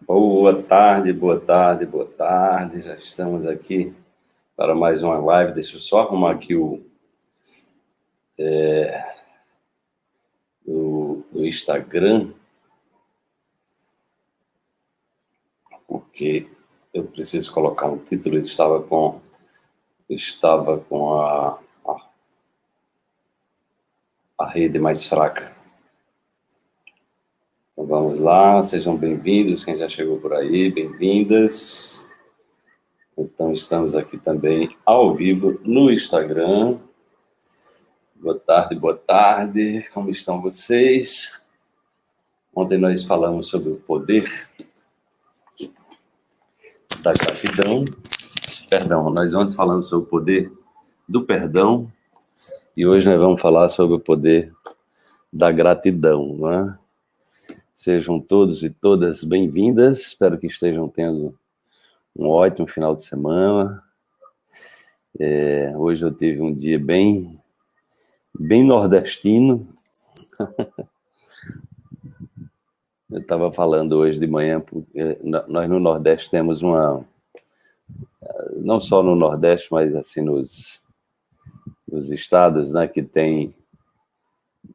Boa tarde, boa tarde, boa tarde. Já estamos aqui para mais uma live. Deixa eu só arrumar aqui o Instagram, porque eu preciso colocar um título. Eu estava com a rede mais fraca. Então vamos lá, sejam bem-vindos. Quem já chegou por aí, bem-vindas. Então estamos aqui também ao vivo no Instagram. Boa tarde, como estão vocês? Ontem nós falamos sobre o poder da gratidão. Perdão, nós ontem falamos sobre o poder do perdão e hoje nós vamos falar sobre o poder da gratidão, não é? Sejam todos e todas bem-vindas, espero que estejam tendo um ótimo final de semana. Hoje eu tive um dia bem nordestino. Eu estava falando hoje de manhã, porque nós no Nordeste temos não só no Nordeste, mas assim nos estados, né,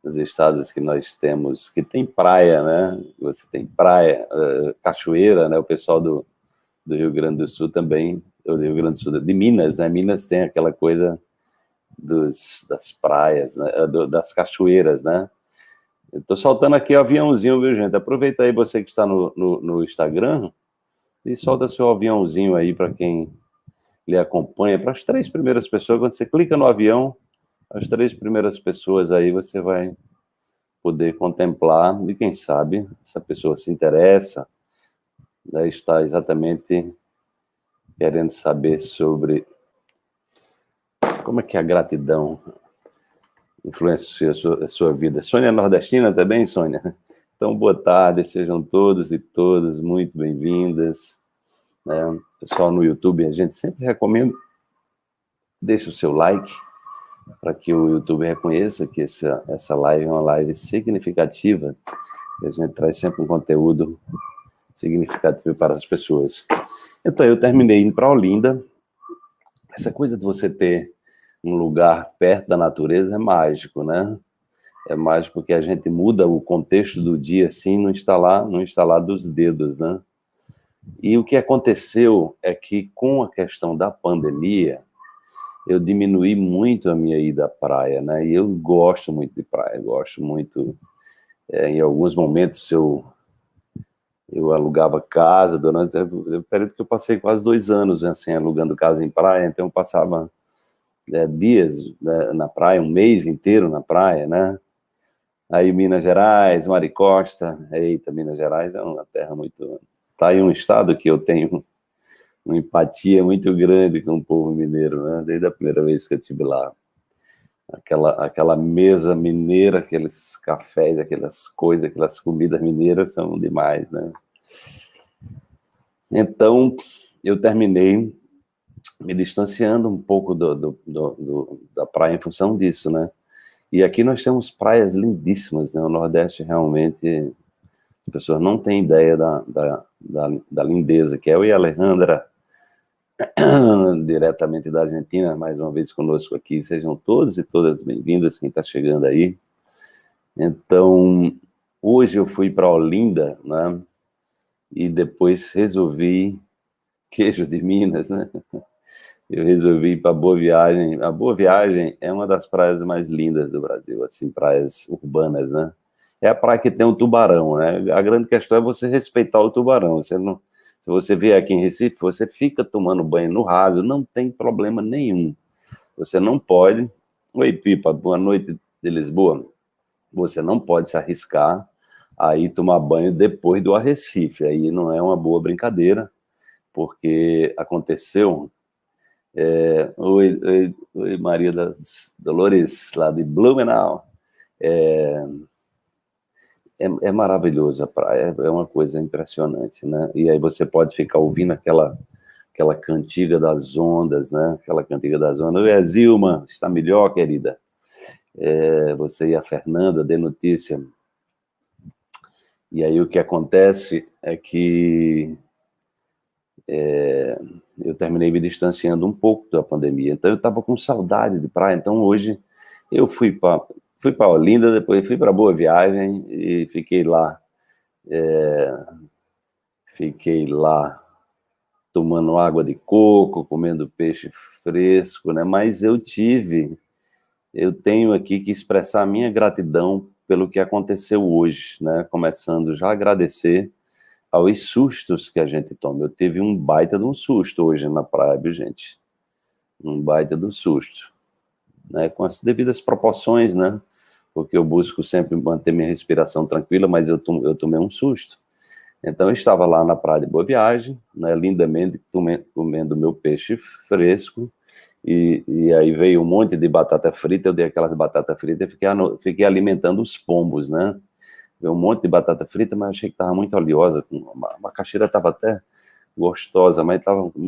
os estados que nós temos, que tem praia, né, você tem praia, cachoeira, né, o pessoal do Rio Grande do Sul também, do Rio Grande do Sul, de Minas, né, Minas tem aquela coisa das praias, né, das cachoeiras, né. Eu estou soltando aqui o aviãozinho, viu, gente? Aproveita aí você que está no Instagram e solta seu aviãozinho aí para quem lhe acompanha, para as 3 primeiras pessoas. Quando você clica no avião, as 3 primeiras pessoas aí você vai poder contemplar, e quem sabe essa pessoa se interessa, né, está exatamente querendo saber sobre como é que a gratidão influencia a sua vida. Sônia é nordestina também, Sônia? Então, boa tarde, sejam todos e todas muito bem-vindas. Pessoal no YouTube, a gente sempre recomenda, deixe o seu like, para que o YouTube reconheça que essa live é uma live significativa. A gente traz sempre um conteúdo significativo para as pessoas. Então, eu terminei indo para Olinda. Essa coisa de você ter um lugar perto da natureza é mágico, né? É mágico porque a gente muda o contexto do dia, assim, no instalar dos dedos, né? E o que aconteceu é que, com a questão da pandemia, eu diminuí muito a minha ida à praia, né? E eu gosto muito de praia, gosto muito. Em alguns momentos eu alugava casa durante o período que eu passei quase 2 anos, né, assim, alugando casa em praia, então eu passava dias, né, na praia, um mês inteiro na praia, né? Aí Minas Gerais, Maricosta, eita, Minas Gerais é uma terra muito... Tá aí um estado que eu tenho uma empatia muito grande com o povo mineiro, né? Desde a primeira vez que eu estive lá. Aquela mesa mineira, aqueles cafés, aquelas coisas, aquelas comidas mineiras são demais, né? Então, eu terminei me distanciando um pouco da praia em função disso, né? E aqui nós temos praias lindíssimas, né? O Nordeste realmente, as pessoas não têm ideia da lindeza que é. Eu e a Alejandra, diretamente da Argentina, mais uma vez conosco aqui. Sejam todos e todas bem-vindas, quem está chegando aí. Então, hoje eu fui para Olinda, né? E depois resolvi, queijo de Minas, né? Eu resolvi ir para Boa Viagem. A Boa Viagem é uma das praias mais lindas do Brasil, assim, praias urbanas, né? É a praia que tem um tubarão, né? A grande questão é você respeitar o tubarão. Você não, se você vier aqui em Recife, você fica tomando banho no raso, não tem problema nenhum. Você não pode... Oi, Pipa, boa noite de Lisboa. Você não pode se arriscar a ir tomar banho depois do Arrecife. Aí não é uma boa brincadeira, porque aconteceu... Oi, Maria das Dolores, lá de Blumenau. É maravilhoso a praia, é uma coisa impressionante, né? E aí você pode ficar ouvindo aquela cantiga das ondas, né? Aquela cantiga das ondas. Oi, Zilma, está melhor, querida? Você e a Fernanda, dê notícia. E aí o que acontece é que eu terminei me distanciando um pouco da pandemia, então eu estava com saudade de praia, então hoje eu fui para Olinda, depois fui para Boa Viagem e fiquei lá tomando água de coco, comendo peixe fresco, né? Mas eu tenho aqui que expressar a minha gratidão pelo que aconteceu hoje, né? Começando já a agradecer aos sustos que a gente toma. Eu tive um baita de um susto hoje na praia, viu, gente? Um baita de um susto, né? Com as devidas proporções, né? Porque eu busco sempre manter minha respiração tranquila, mas eu tomei um susto. Então, eu estava lá na praia de Boa Viagem, né, lindamente comendo meu peixe fresco, e aí veio um monte de batata frita, eu dei aquelas batatas fritas e fiquei alimentando os pombos, né? Veio um monte de batata frita, mas achei que estava muito oleosa, a macaxeira estava até gostosa, mas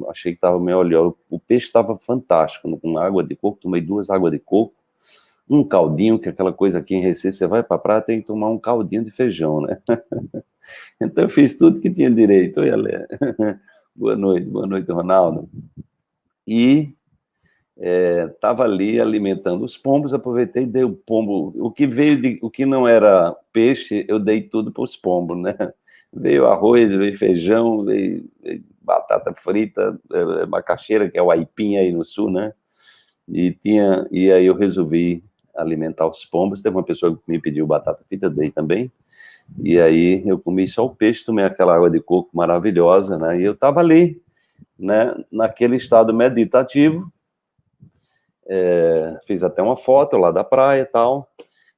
achei que estava meio oleosa. O peixe estava fantástico, com água de coco, tomei 2 águas de coco, um caldinho, que é aquela coisa aqui em Recife, você vai para a praia, tem que tomar um caldinho de feijão, né? Então eu fiz tudo que tinha direito. Oi, Alé. Boa noite, Ronaldo. E estava ali alimentando os pombos, aproveitei e dei o pombo, o que não era peixe, eu dei tudo para os pombos, né? Veio arroz, veio feijão, veio batata frita, macaxeira, que é o aipim aí no sul, né? E aí eu resolvi alimentar os pombos. Teve uma pessoa que me pediu batata frita, dei também. E aí eu comi só o peixe, tomei aquela água de coco maravilhosa, né? E eu estava ali, né, naquele estado meditativo, fiz até uma foto lá da praia e tal,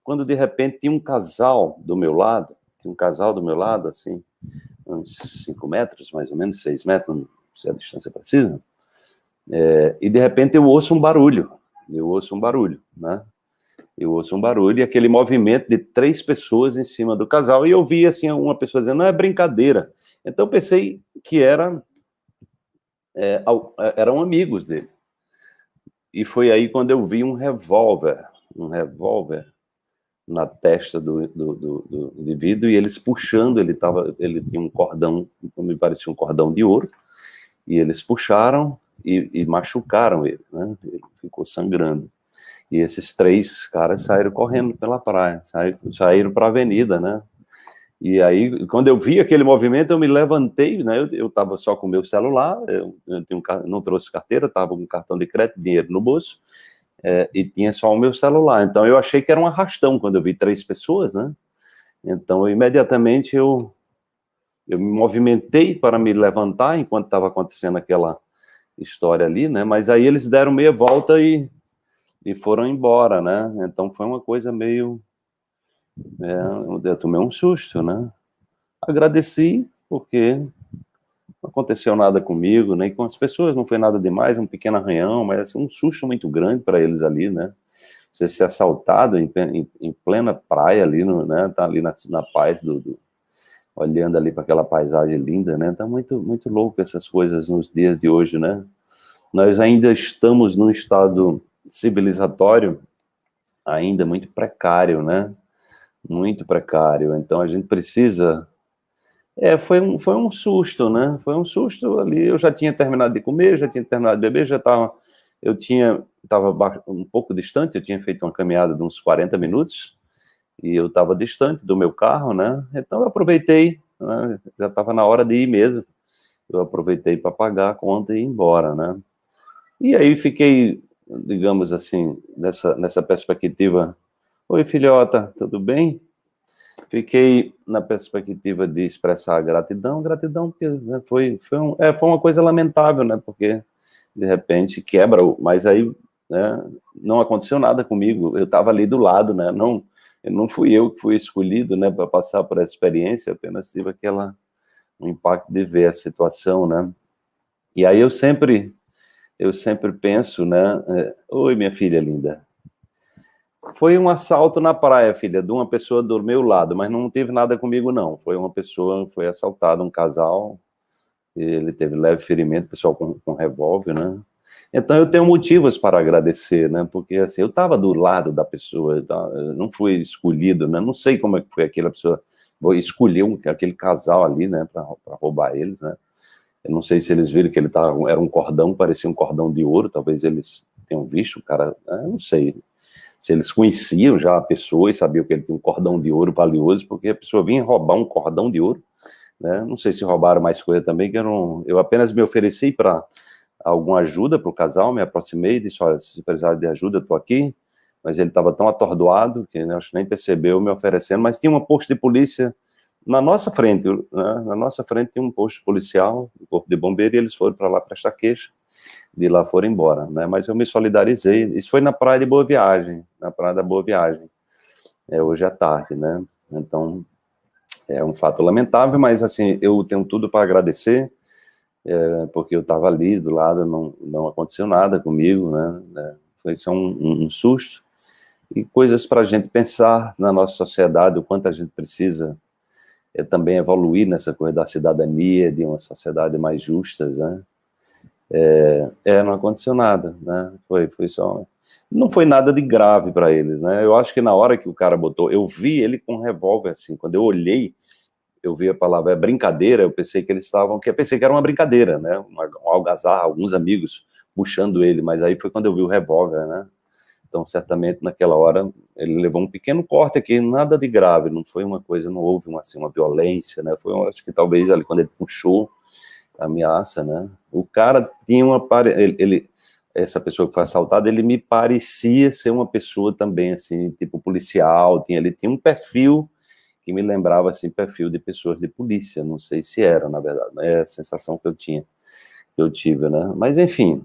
quando de repente tinha um casal do meu lado, assim, uns 5 metros, mais ou menos, 6 metros, não sei a distância precisa, e de repente eu ouço um barulho, né? Eu ouço um barulho e aquele movimento de 3 pessoas em cima do casal, e eu vi, assim, uma pessoa dizendo, não, é brincadeira. Então eu pensei que eram amigos dele. E foi aí quando eu vi um revólver na testa do indivíduo, e eles puxando, ele tinha um cordão, me parecia um cordão de ouro, e eles puxaram e machucaram ele, né? Ele ficou sangrando. E esses 3 caras saíram correndo pela praia, saíram para a avenida, né? E aí, quando eu vi aquele movimento, eu me levantei, né? Eu estava só com o meu celular, eu não trouxe carteira, estava com cartão de crédito, dinheiro no bolso, e tinha só o meu celular. Então, eu achei que era um arrastão, quando eu vi 3 pessoas, né? Então, imediatamente, eu me movimentei para me levantar, enquanto estava acontecendo aquela história ali, né? Mas aí eles deram meia volta e foram embora, né? Então foi uma coisa meio... eu tomei um susto, né? Agradeci, porque não aconteceu nada comigo, nem com as pessoas, não foi nada demais, um pequeno arranhão, mas assim, um susto muito grande para eles ali, né? Você ser assaltado em plena praia ali, né? Tá ali na paz olhando ali para aquela paisagem linda, né? Tá muito, muito louco essas coisas nos dias de hoje, né? Nós ainda estamos num estado civilizatório ainda muito precário, né? Muito precário. Então a gente precisa... foi um susto, né? Foi um susto ali. Eu já tinha terminado de comer, já tinha terminado de beber, estava um pouco distante, eu tinha feito uma caminhada de uns 40 minutos e eu estava distante do meu carro, né? Então eu aproveitei, né? Já estava na hora de ir mesmo. Eu aproveitei para pagar a conta e ir embora, né? E aí fiquei, digamos assim, nessa perspectiva. Oi, filhota, tudo bem? Fiquei na perspectiva de expressar gratidão, porque, né, foi uma coisa lamentável, né? Porque de repente quebra, mas aí, né, não aconteceu nada comigo. Eu estava ali do lado, né? Não fui eu que fui escolhido, né, para passar por essa experiência. Apenas tive um impacto de ver a situação, né? E aí eu sempre penso, né? Oi, minha filha linda. Foi um assalto na praia, filha, de uma pessoa do meu lado, mas não teve nada comigo, não. Foi assaltado, um casal, ele teve leve ferimento, pessoal com revólver, né? Então eu tenho motivos para agradecer, né? Porque assim, eu estava do lado da pessoa, eu não fui escolhido, né? Não sei como é que foi aquela pessoa vou escolher aquele casal ali, né, para roubar eles, né. Eu não sei se eles viram que ele era um cordão, parecia um cordão de ouro, talvez eles tenham visto o cara, eu não sei se eles conheciam já a pessoa e sabiam que ele tinha um cordão de ouro valioso, porque a pessoa vinha roubar um cordão de ouro, né? Não sei se roubaram mais coisa também, que eu apenas me ofereci para alguma ajuda para o casal, me aproximei e disse, olha, se precisar de ajuda, eu estou aqui, mas ele estava tão atordoado que, né, acho que nem percebeu me oferecendo, mas tinha uma posto de polícia na nossa frente, né? Na nossa frente tinha um posto policial, um corpo de bombeiro, e eles foram para lá prestar queixa, de lá foram embora, né? Mas eu me solidarizei, isso foi na praia de Boa Viagem, na praia da Boa Viagem, hoje à tarde, né? Então, é um fato lamentável, mas assim, eu tenho tudo para agradecer, porque eu estava ali do lado, não aconteceu nada comigo, né? Foi só um susto, e coisas para a gente pensar na nossa sociedade, o quanto a gente precisa também evoluir nessa coisa da cidadania, de uma sociedade mais justa, né? Não aconteceu nada, né? Foi só... Não foi nada de grave para eles, né? Eu acho que na hora que o cara botou... Eu vi ele com um revólver, assim, quando eu olhei, eu vi a palavra brincadeira, eu pensei que eles estavam... Eu pensei que era uma brincadeira, né? Um algazarra, alguns amigos puxando ele, mas aí foi quando eu vi o revólver, né? Então, certamente, naquela hora, ele levou um pequeno corte aqui, nada de grave, não foi uma coisa, não houve uma violência, né? Foi, acho que talvez ali quando ele puxou a ameaça, né? O cara tinha essa pessoa que foi assaltada, ele me parecia ser uma pessoa também, assim, tipo policial, ele tinha um perfil que me lembrava, assim, perfil de pessoas de polícia, não sei se era, na verdade, é a sensação que eu tive, né? Mas, enfim,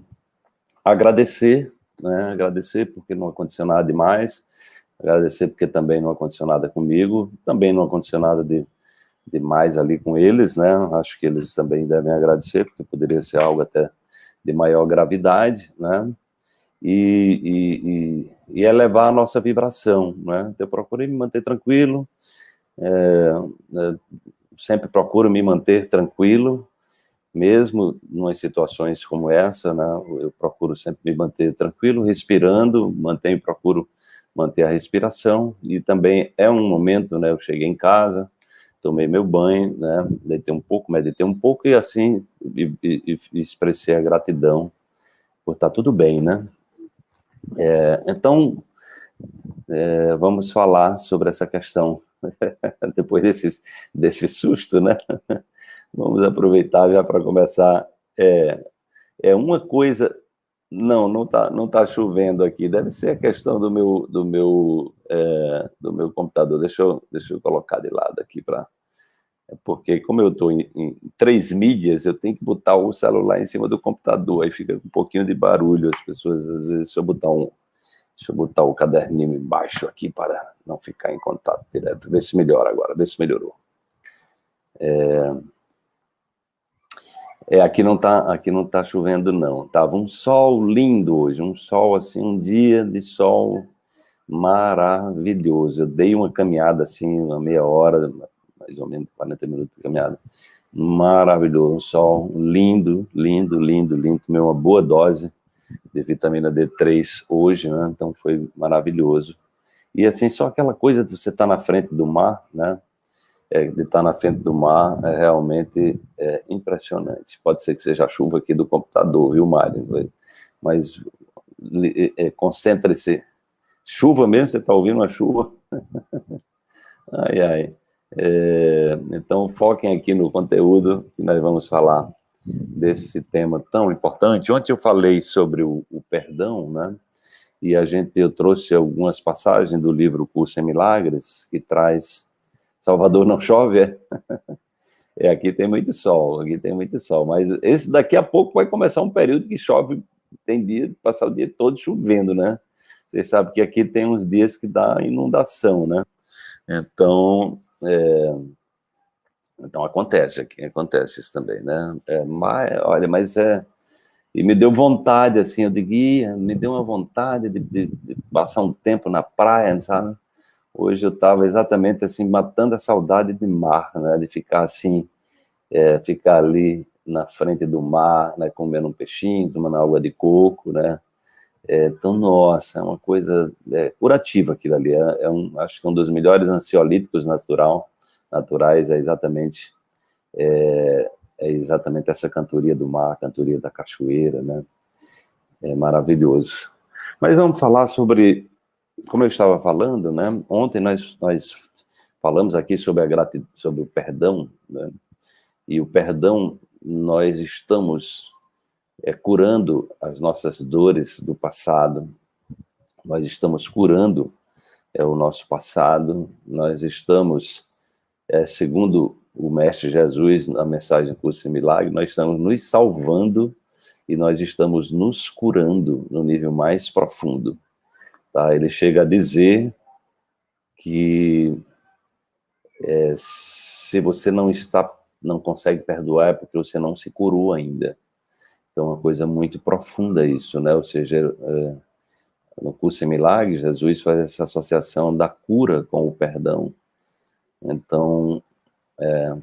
agradecer, né? Agradecer porque não aconteceu nada demais, agradecer porque também não aconteceu nada comigo, também não aconteceu nada demais ali com eles, né? Acho que eles também devem agradecer, porque poderia ser algo até de maior gravidade, né? E elevar a nossa vibração, né? Então, eu procurei me manter tranquilo, sempre procuro me manter tranquilo, mesmo em situações como essa, né? Eu procuro sempre me manter tranquilo, respirando, procuro manter a respiração, e também é um momento, né? Eu cheguei em casa, tomei meu banho, né? Meditei um pouco e assim expressei a gratidão por estar tudo bem, né? Então, vamos falar sobre essa questão depois desse susto, né? Vamos aproveitar já para começar. Uma coisa. Não tá chovendo aqui. Deve ser a questão do meu computador. Deixa eu colocar de lado aqui porque como eu estou em 3 mídias, eu tenho que botar o celular em cima do computador, aí fica com um pouquinho de barulho, as pessoas, às vezes, deixa eu botar o caderninho embaixo aqui para não ficar em contato direto, vê se melhora agora, vê se melhorou. Aqui não tá chovendo não, tava um sol lindo hoje, um sol assim, um dia de sol maravilhoso. Eu dei uma caminhada assim, uma meia hora, mais ou menos 40 minutos de caminhada, maravilhoso, um sol lindo, lindo, lindo, lindo. Tomei uma boa dose de vitamina D3 hoje, né? Então foi maravilhoso. E assim, só aquela coisa de você estar na frente do mar, né? De estar na frente do mar é realmente impressionante. Pode ser que seja a chuva aqui do computador, viu, Mário? Mas concentre-se. Chuva mesmo? Você está ouvindo uma chuva? Ai, ai. Então, foquem aqui no conteúdo que nós vamos falar desse tema tão importante. Ontem eu falei sobre o perdão, né? E eu trouxe algumas passagens do livro Curso em Milagres, que traz Salvador não chove, aqui tem muito sol, mas esse daqui a pouco vai começar um período que chove, tem dia, passar o dia todo chovendo, né? Vocês sabem que aqui tem uns dias que dá inundação, né? Então acontece isso também, né? Olha, e me deu vontade, assim, eu digo, me deu uma vontade de passar um tempo na praia, sabe? Hoje eu estava exatamente assim, matando a saudade de mar, né? De ficar assim, ficar ali na frente do mar, né? Comendo um peixinho, tomando água de coco, né? Então, nossa, é uma coisa curativa aquilo ali. Acho que é um dos melhores ansiolíticos naturais é exatamente essa cantoria do mar, a cantoria da cachoeira, né? É maravilhoso. Mas vamos falar sobre, como eu estava falando, né? Ontem nós falamos aqui sobre a gratidão, sobre o perdão, né? E o perdão, nós estamos curando as nossas dores do passado, nós estamos curando o nosso passado, nós estamos, segundo o Mestre Jesus, na mensagem Curso em Milagre, nós estamos nos salvando e nós estamos nos curando no nível mais profundo. Tá? Ele chega a dizer que se você não consegue perdoar é porque você não se curou ainda. Então, é uma coisa muito profunda isso, né? Ou seja, no Curso em Milagres, Jesus faz essa associação da cura com o perdão. Então,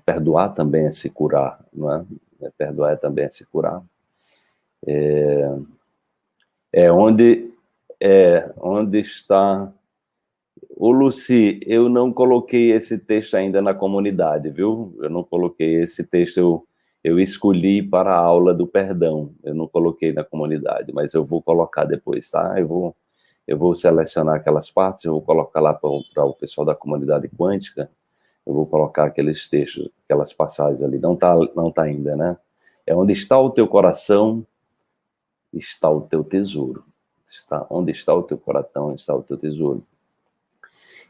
perdoar também é se curar, não é? Perdoar também é se curar. Onde está... Ô, Luci, eu não coloquei esse texto ainda na comunidade, viu? Eu não coloquei esse texto, eu escolhi para a aula do perdão, eu não coloquei na comunidade, mas eu vou colocar depois, tá? Eu vou selecionar aquelas partes, eu vou colocar lá para o pessoal da comunidade quântica, eu vou colocar aqueles textos, aquelas passagens ali, não tá ainda, né? É onde está o teu coração, está o teu tesouro. Onde está o teu coração, está o teu tesouro.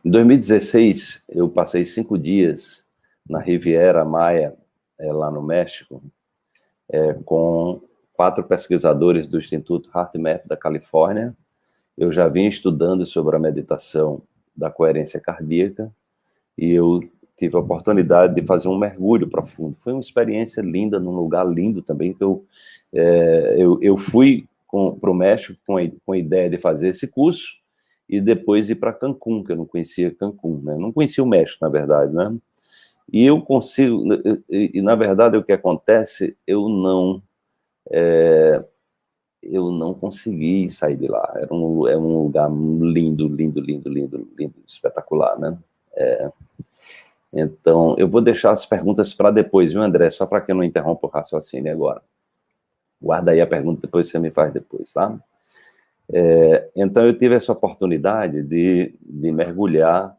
Em 2016, eu passei 5 dias na Riviera Maya, lá no México, com 4 pesquisadores do Instituto HeartMath da Califórnia. Eu já vim estudando sobre a meditação da coerência cardíaca e eu tive a oportunidade de fazer um mergulho profundo. Foi uma experiência linda, num lugar lindo também, que eu fui para o México com a ideia de fazer esse curso, e depois ir para Cancún, que eu não conhecia Cancún, né? Não conhecia o México, na verdade, né? E eu consigo... E, na verdade, o que acontece, eu não consegui sair de lá. É um lugar lindo, lindo, lindo, lindo, lindo, espetacular, né? Então, eu vou deixar as perguntas para depois, viu, André? Só para que eu não interrompa o raciocínio agora. Guarda aí a pergunta, depois você me faz depois, tá? Então, eu tive essa oportunidade de mergulhar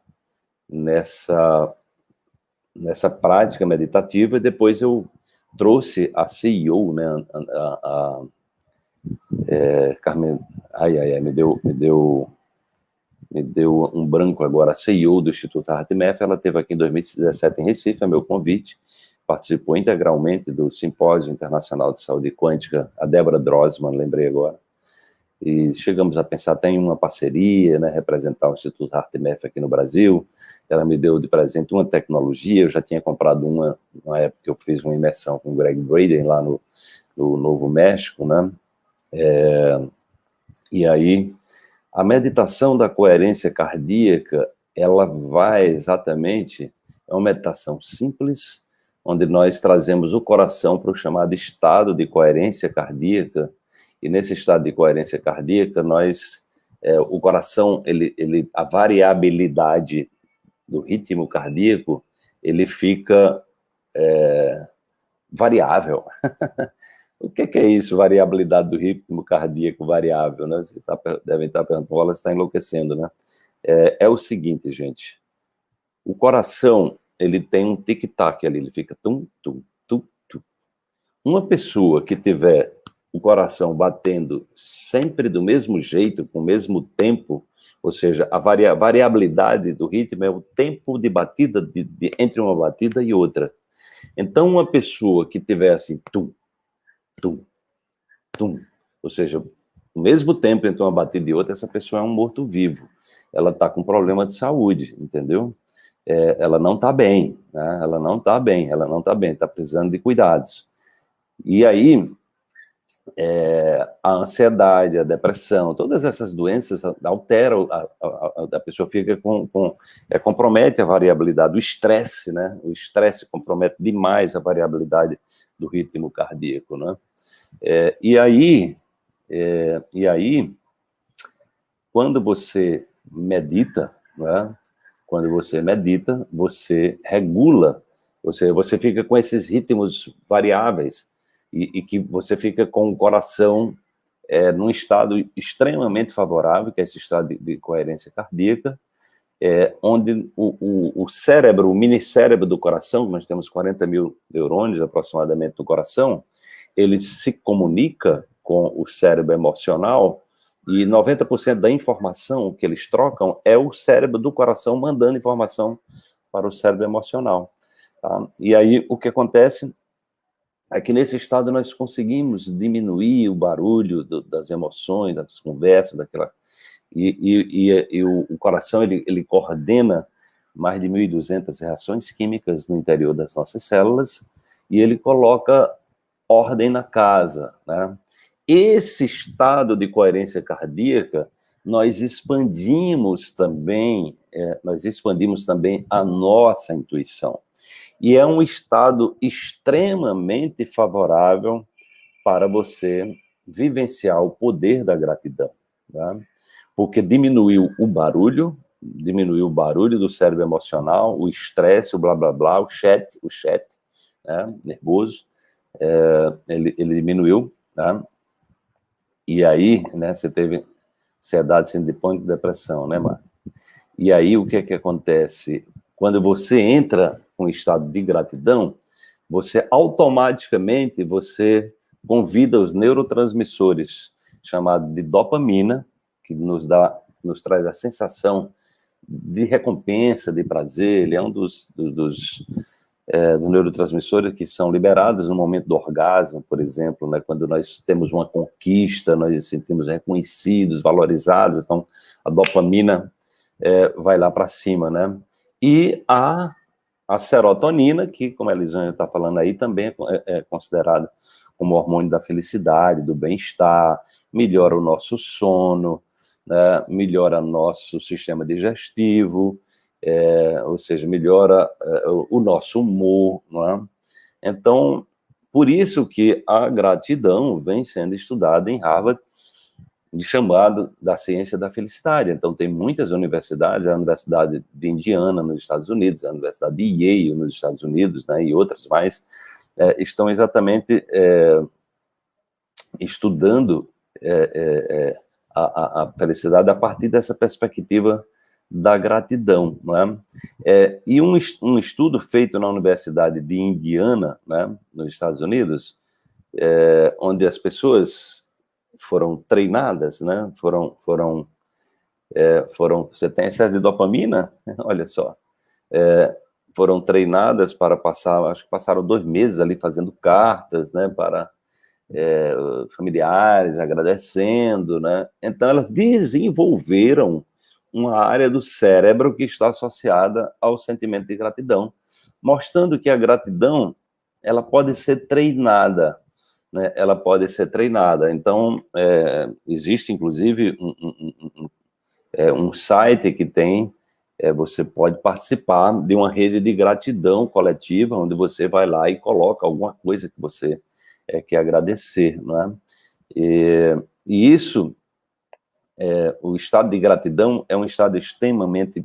nessa prática meditativa, e depois eu trouxe a CEO, né, Carmen, me deu um branco agora, a CEO do Instituto HeartMath, ela esteve aqui em 2017 em Recife, a meu convite, participou integralmente do Simpósio Internacional de Saúde Quântica, a Débora Drossman, lembrei agora, e chegamos a pensar até em uma parceria, né, representar o Instituto HeartMath aqui no Brasil. Ela me deu de presente uma tecnologia, eu já tinha comprado uma, na época que eu fiz uma imersão com o Greg Braden lá no Novo México, né, e aí a meditação da coerência cardíaca, ela vai exatamente, é uma meditação simples, onde nós trazemos o coração para o chamado estado de coerência cardíaca, e nesse estado de coerência cardíaca, o coração, a variabilidade do ritmo cardíaco, ele fica variável. O que é isso, variabilidade do ritmo cardíaco variável, né? Vocês devem estar perguntando, olha, você está enlouquecendo, né? É o seguinte, gente, o coração, ele tem um tic-tac ali, ele fica tum, tum, tum, tum. Uma pessoa que tiver o coração batendo sempre do mesmo jeito, com o mesmo tempo, ou seja, a variabilidade do ritmo é o tempo de batida entre uma batida e outra. Então, uma pessoa que tiver assim, tum, tum, tum, ou seja, o mesmo tempo entre uma batida e outra, essa pessoa é um morto-vivo. Ela está com problema de saúde, entendeu? Ela não está bem, né? Ela não está bem, está precisando de cuidados. E aí, a ansiedade, a depressão, todas essas doenças alteram, a pessoa fica compromete a variabilidade, o estresse, né? O estresse compromete demais a variabilidade do ritmo cardíaco, né? E aí, quando você medita, né? Quando você medita, você regula, você fica com esses ritmos variáveis e que você fica com o coração num estado extremamente favorável, que é esse estado de coerência cardíaca, onde o cérebro, o minicérebro do coração, nós temos 40 mil neurônios aproximadamente no coração, ele se comunica com o cérebro emocional e 90% da informação que eles trocam é o cérebro do coração mandando informação para o cérebro emocional. Tá? E aí o que acontece é que nesse estado nós conseguimos diminuir o barulho das emoções, das conversas, daquela... E o coração, ele coordena mais de 1.200 reações químicas no interior das nossas células e ele coloca ordem na casa, né? Esse estado de coerência cardíaca, nós expandimos também a nossa intuição. E é um estado extremamente favorável para você vivenciar o poder da gratidão, tá? Porque diminuiu o barulho do cérebro emocional, o estresse, o blá blá blá, o chat, né, nervoso, ele diminuiu, tá? E aí, né, você teve ansiedade, síndrome de pânico, depressão, né, Marco? E aí, o que é que acontece? Quando você entra com estado de gratidão, você automaticamente, você convida os neurotransmissores, chamados de dopamina, que nos traz a sensação de recompensa, de prazer. Ele é um dos neurotransmissores que são liberados no momento do orgasmo, por exemplo, né? Quando nós temos uma conquista, nós nos sentimos reconhecidos, valorizados, então a dopamina vai lá para cima, né? E a serotonina, que, como a Elisângela está falando aí, também é considerada como hormônio da felicidade, do bem-estar, melhora o nosso sono, melhora nosso sistema digestivo, ou seja, melhora o nosso humor, não é? Então, por isso que a gratidão vem sendo estudada em Harvard, chamado da ciência da felicidade. Então, tem muitas universidades, a Universidade de Indiana, nos Estados Unidos, a Universidade de Yale, nos Estados Unidos, né, e outras mais, estão exatamente estudando a felicidade a partir dessa perspectiva da gratidão, não é? E um estudo feito na Universidade de Indiana, né, nos Estados Unidos, onde as pessoas foram treinadas, né? Você tem excesso de dopamina? Olha só. Foram treinadas para passar, acho que passaram 2 meses ali fazendo cartas, né? Para familiares, agradecendo, né? Então, elas desenvolveram uma área do cérebro que está associada ao sentimento de gratidão, mostrando que a gratidão, ela pode ser treinada, né? Ela pode ser treinada. Então, existe, inclusive, um site que tem, você pode participar de uma rede de gratidão coletiva, onde você vai lá e coloca alguma coisa que você quer agradecer, não é? E isso, o estado de gratidão é um estado extremamente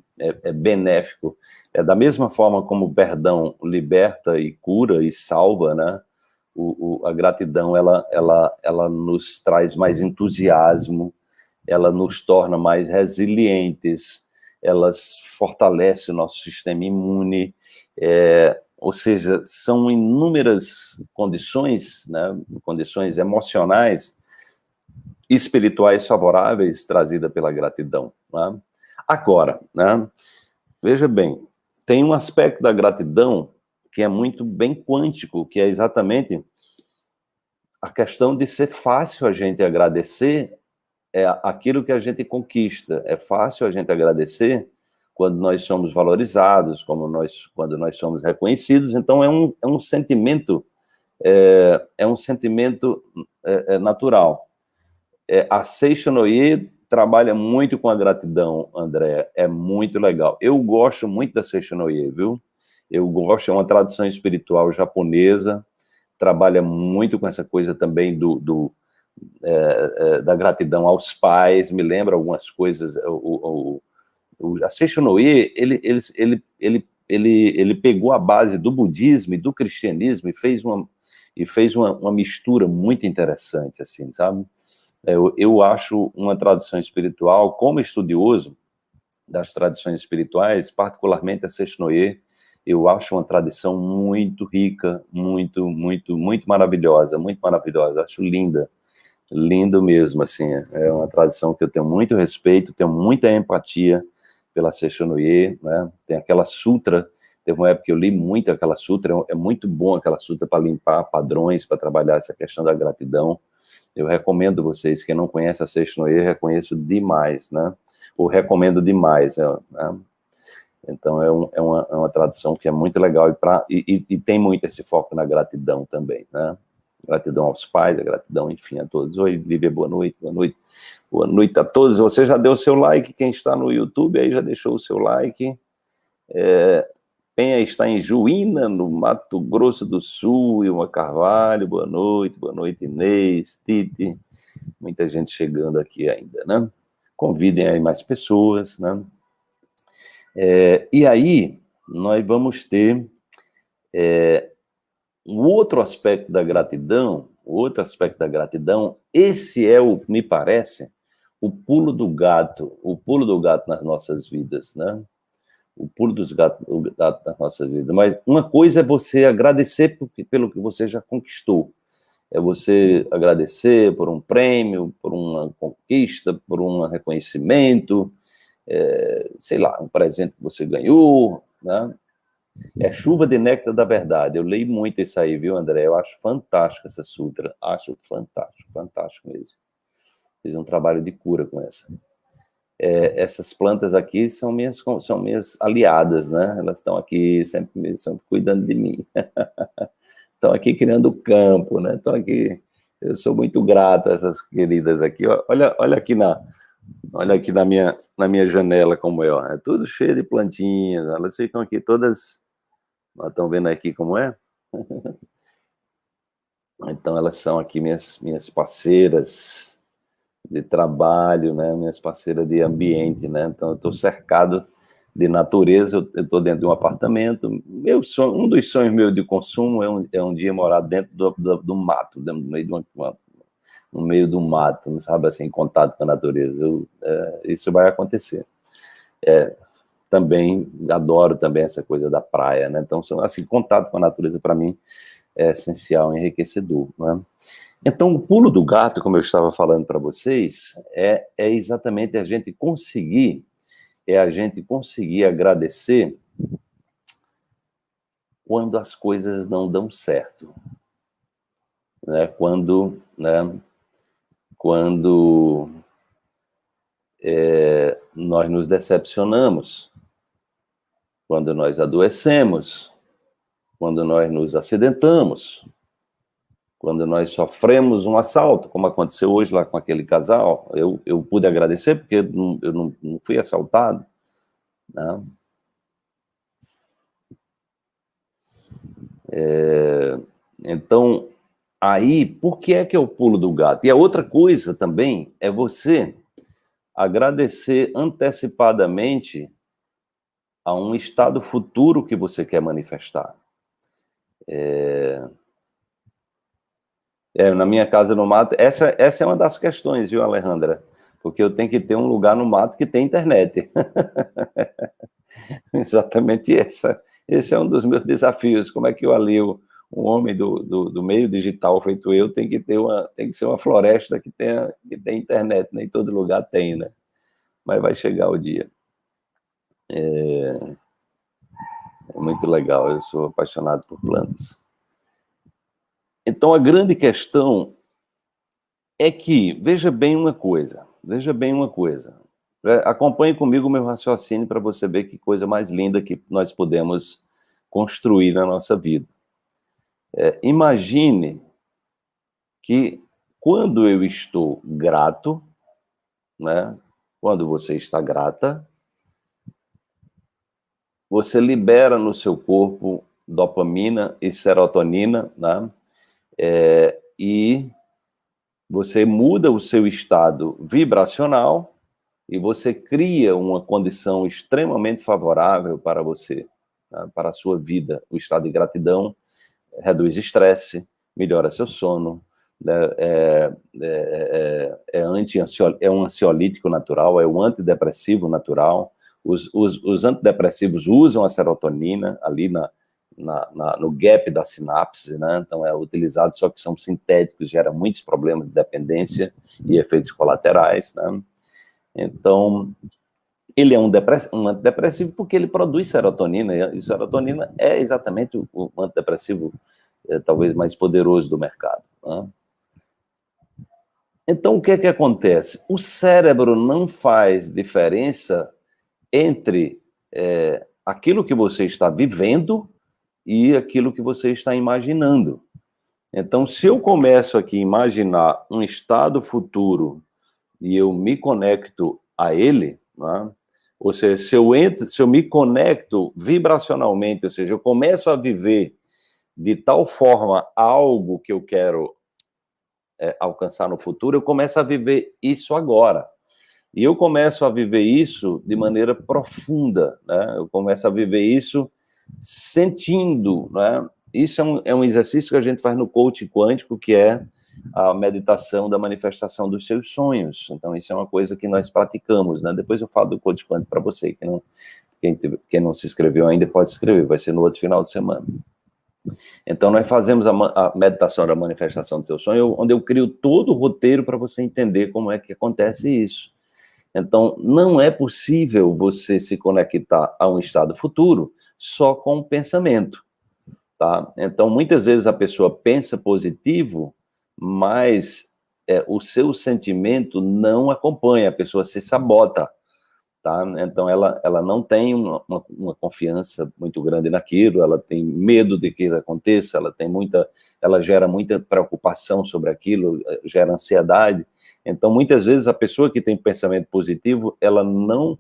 benéfico. Da mesma forma como o perdão liberta e cura e salva, né? A gratidão, ela nos traz mais entusiasmo, ela nos torna mais resilientes, ela fortalece o nosso sistema imune, ou seja, são inúmeras condições, né, condições emocionais e espirituais favoráveis trazidas pela gratidão, né? Agora, né, veja bem, tem um aspecto da gratidão que é muito bem quântico, que é exatamente a questão de ser fácil a gente agradecer aquilo que a gente conquista. É fácil a gente agradecer quando nós somos valorizados, quando nós somos reconhecidos. Então, é um sentimento, natural. A Seishonoye trabalha muito com a gratidão, André, é muito legal. Eu gosto muito da Seishonoye, viu? Eu gosto, é uma tradição espiritual japonesa, trabalha muito com essa coisa também da gratidão aos pais, me lembra algumas coisas, A Seishonoye, ele pegou a base do budismo e do cristianismo e fez uma mistura muito interessante, assim, sabe? Eu acho uma tradição espiritual, como estudioso das tradições espirituais, particularmente a Seishonoye, eu acho uma tradição muito rica, muito maravilhosa, muito maravilhosa. Acho linda, lindo mesmo, assim. É uma tradição que eu tenho muito respeito, tenho muita empatia pela Seishonoye, né? Tem aquela sutra, teve uma época que eu li muito aquela sutra, é muito bom aquela sutra para limpar padrões, para trabalhar essa questão da gratidão. Eu recomendo vocês, quem não conhece a Seishonoye, reconheço demais, né? Ou recomendo demais, né? Então, é uma tradição que é muito legal e tem muito esse foco na gratidão também, né? Gratidão aos pais, a gratidão, enfim, a todos. Oi, Lívia, boa noite, boa noite. Boa noite a todos. Você já deu o seu like, quem está no YouTube aí já deixou o seu like. Penha está em Juína, no Mato Grosso do Sul, Ilma Carvalho, boa noite, Inês, Tite, muita gente chegando aqui ainda, né? Convidem aí mais pessoas, né? E aí, nós vamos ter um outro aspecto da gratidão, esse me parece, o pulo do gato nas nossas vidas, né? O pulo do gato nas nossas vidas. Mas uma coisa é você agradecer pelo que você já conquistou. É você agradecer por um prêmio, por uma conquista, por um reconhecimento, sei lá, um presente que você ganhou, né? É Chuva de Néctar da Verdade. Eu leio muito isso aí, viu, André? Eu acho fantástico essa sutra. Acho fantástico mesmo. Fiz um trabalho de cura com essa. Essas plantas aqui são minhas aliadas, né? Elas estão aqui sempre cuidando de mim. Estão aqui criando o campo, né? Estão aqui. Eu sou muito grato a essas queridas aqui. Olha aqui na minha janela como é, ó. É tudo cheio de plantinhas. Elas ficam aqui todas. Estão vendo aqui como é? Então elas são aqui minhas parceiras de trabalho, né? Minhas parceiras de ambiente, né? Então eu estou cercado de natureza. Eu estou dentro de um apartamento. Um dos sonhos meus de consumo é um dia morar dentro do mato, no meio do mato, não sabe, assim, em contato com a natureza. Isso vai acontecer. Também adoro também essa coisa da praia, né? Então, assim, contato com a natureza para mim é essencial, enriquecedor, né? Então, o pulo do gato, como eu estava falando para vocês, é exatamente a gente conseguir agradecer quando as coisas não dão certo, né? Quando nós nos decepcionamos, quando nós adoecemos, quando nós nos acidentamos, quando nós sofremos um assalto, como aconteceu hoje lá com aquele casal. Eu pude agradecer porque eu não fui assaltado, né? Então, aí, por que é que eu pulo do gato? E a outra coisa também é você agradecer antecipadamente a um estado futuro que você quer manifestar. Na minha casa no mato, essa é uma das questões, viu, Alejandra? Porque eu tenho que ter um lugar no mato que tem internet. Exatamente esse é um dos meus desafios. Como é que eu alio um homem do meio digital feito eu tem que ser uma floresta que tem internet, nem todo lugar tem, né? Mas vai chegar o dia. É muito legal, eu sou apaixonado por plantas. Então, a grande questão é que, veja bem uma coisa, acompanhe comigo o meu raciocínio para você ver que coisa mais linda que nós podemos construir na nossa vida. Imagine que quando eu estou grato, né, quando você está grata, você libera no seu corpo dopamina e serotonina, né, e você muda o seu estado vibracional e você cria uma condição extremamente favorável para você, tá? Para a sua vida. O estado de gratidão reduz estresse, melhora seu sono, né? É um ansiolítico natural, é um antidepressivo natural. Os antidepressivos usam a serotonina ali no gap da sinapse, né? Então é utilizado, só que são sintéticos, gera muitos problemas de dependência e efeitos colaterais, né? Então, ele é um antidepressivo porque ele produz serotonina, e serotonina é exatamente o antidepressivo talvez mais poderoso do mercado, né? Então, o que é que acontece? O cérebro não faz diferença entre aquilo que você está vivendo e aquilo que você está imaginando. Então, se eu começo aqui a imaginar um estado futuro e eu me conecto a ele, né? Ou seja, se eu me conecto vibracionalmente, ou seja, eu começo a viver de tal forma algo que eu quero alcançar no futuro, eu começo a viver isso agora. E eu começo a viver isso de maneira profunda, né? Eu começo a viver isso sentindo, né? Isso é um exercício que a gente faz no coaching quântico, que é a meditação da manifestação dos seus sonhos. Então, isso é uma coisa que nós praticamos, né? Depois eu falo do coaching quântico para você, quem não se inscreveu ainda pode se inscrever, vai ser no outro final de semana. Então, nós fazemos a meditação da manifestação do teu sonho, onde eu crio todo o roteiro para você entender como é que acontece isso. Então, não é possível você se conectar a um estado futuro só com o pensamento, tá? Então, muitas vezes a pessoa pensa positivo, mas o seu sentimento não acompanha, a pessoa se sabota, tá? Então, ela não tem uma confiança muito grande naquilo, ela tem medo de que aconteça, ela gera muita preocupação sobre aquilo, gera ansiedade. Então, muitas vezes, a pessoa que tem pensamento positivo, ela não...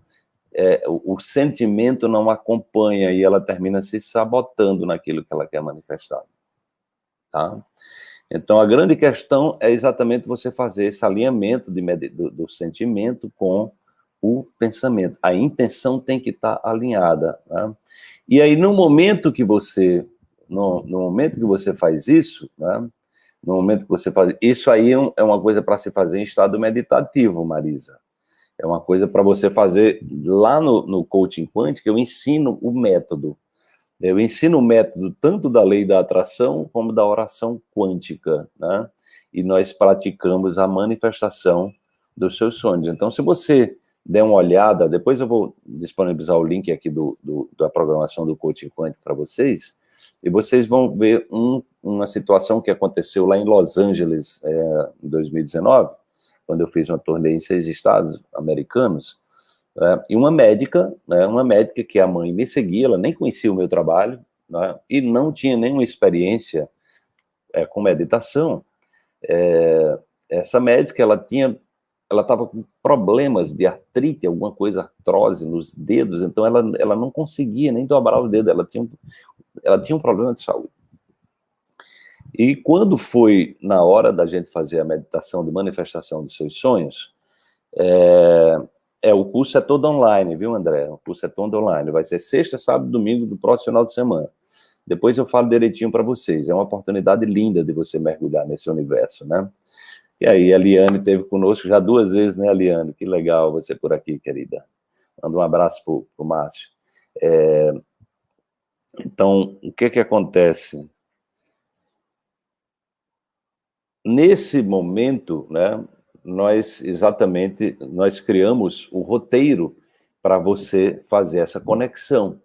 o sentimento não acompanha e ela termina se sabotando naquilo que ela quer manifestar, tá? Então, a grande questão é exatamente você fazer esse alinhamento do sentimento com o pensamento. A intenção tem que estar alinhada, né? E aí, no momento que você faz isso, né? No momento que você faz isso aí é uma coisa para se fazer em estado meditativo, Marisa. É uma coisa para você fazer lá no coaching quântico. Eu ensino o método. Eu ensino o método tanto da lei da atração como da oração quântica, né? E nós praticamos a manifestação dos seus sonhos. Então, se você der uma olhada, depois eu vou disponibilizar o link aqui da programação do coaching quântico para vocês, e vocês vão ver uma situação que aconteceu lá em Los Angeles, em 2019, quando eu fiz uma turnê em 6 estados americanos, e uma médica, né, que a mãe me seguia, ela nem conhecia o meu trabalho, né, e não tinha nenhuma experiência com meditação. Essa médica, ela estava com problemas de artrite, alguma coisa, artrose nos dedos, então ela não conseguia nem dobrar o dedo, ela tinha um problema de saúde. E quando foi na hora da gente fazer a meditação de manifestação dos seus sonhos, o curso é todo online, viu, André? O curso é todo online. Vai ser sexta, sábado, domingo do próximo final de semana. Depois eu falo direitinho para vocês. É uma oportunidade linda de você mergulhar nesse universo, né? E aí, a Liane esteve conosco já 2 vezes, né, Liane? Que legal você por aqui, querida. Manda um abraço pro Márcio. Então, o que acontece? Nesse momento, né, nós criamos o roteiro para você fazer essa conexão.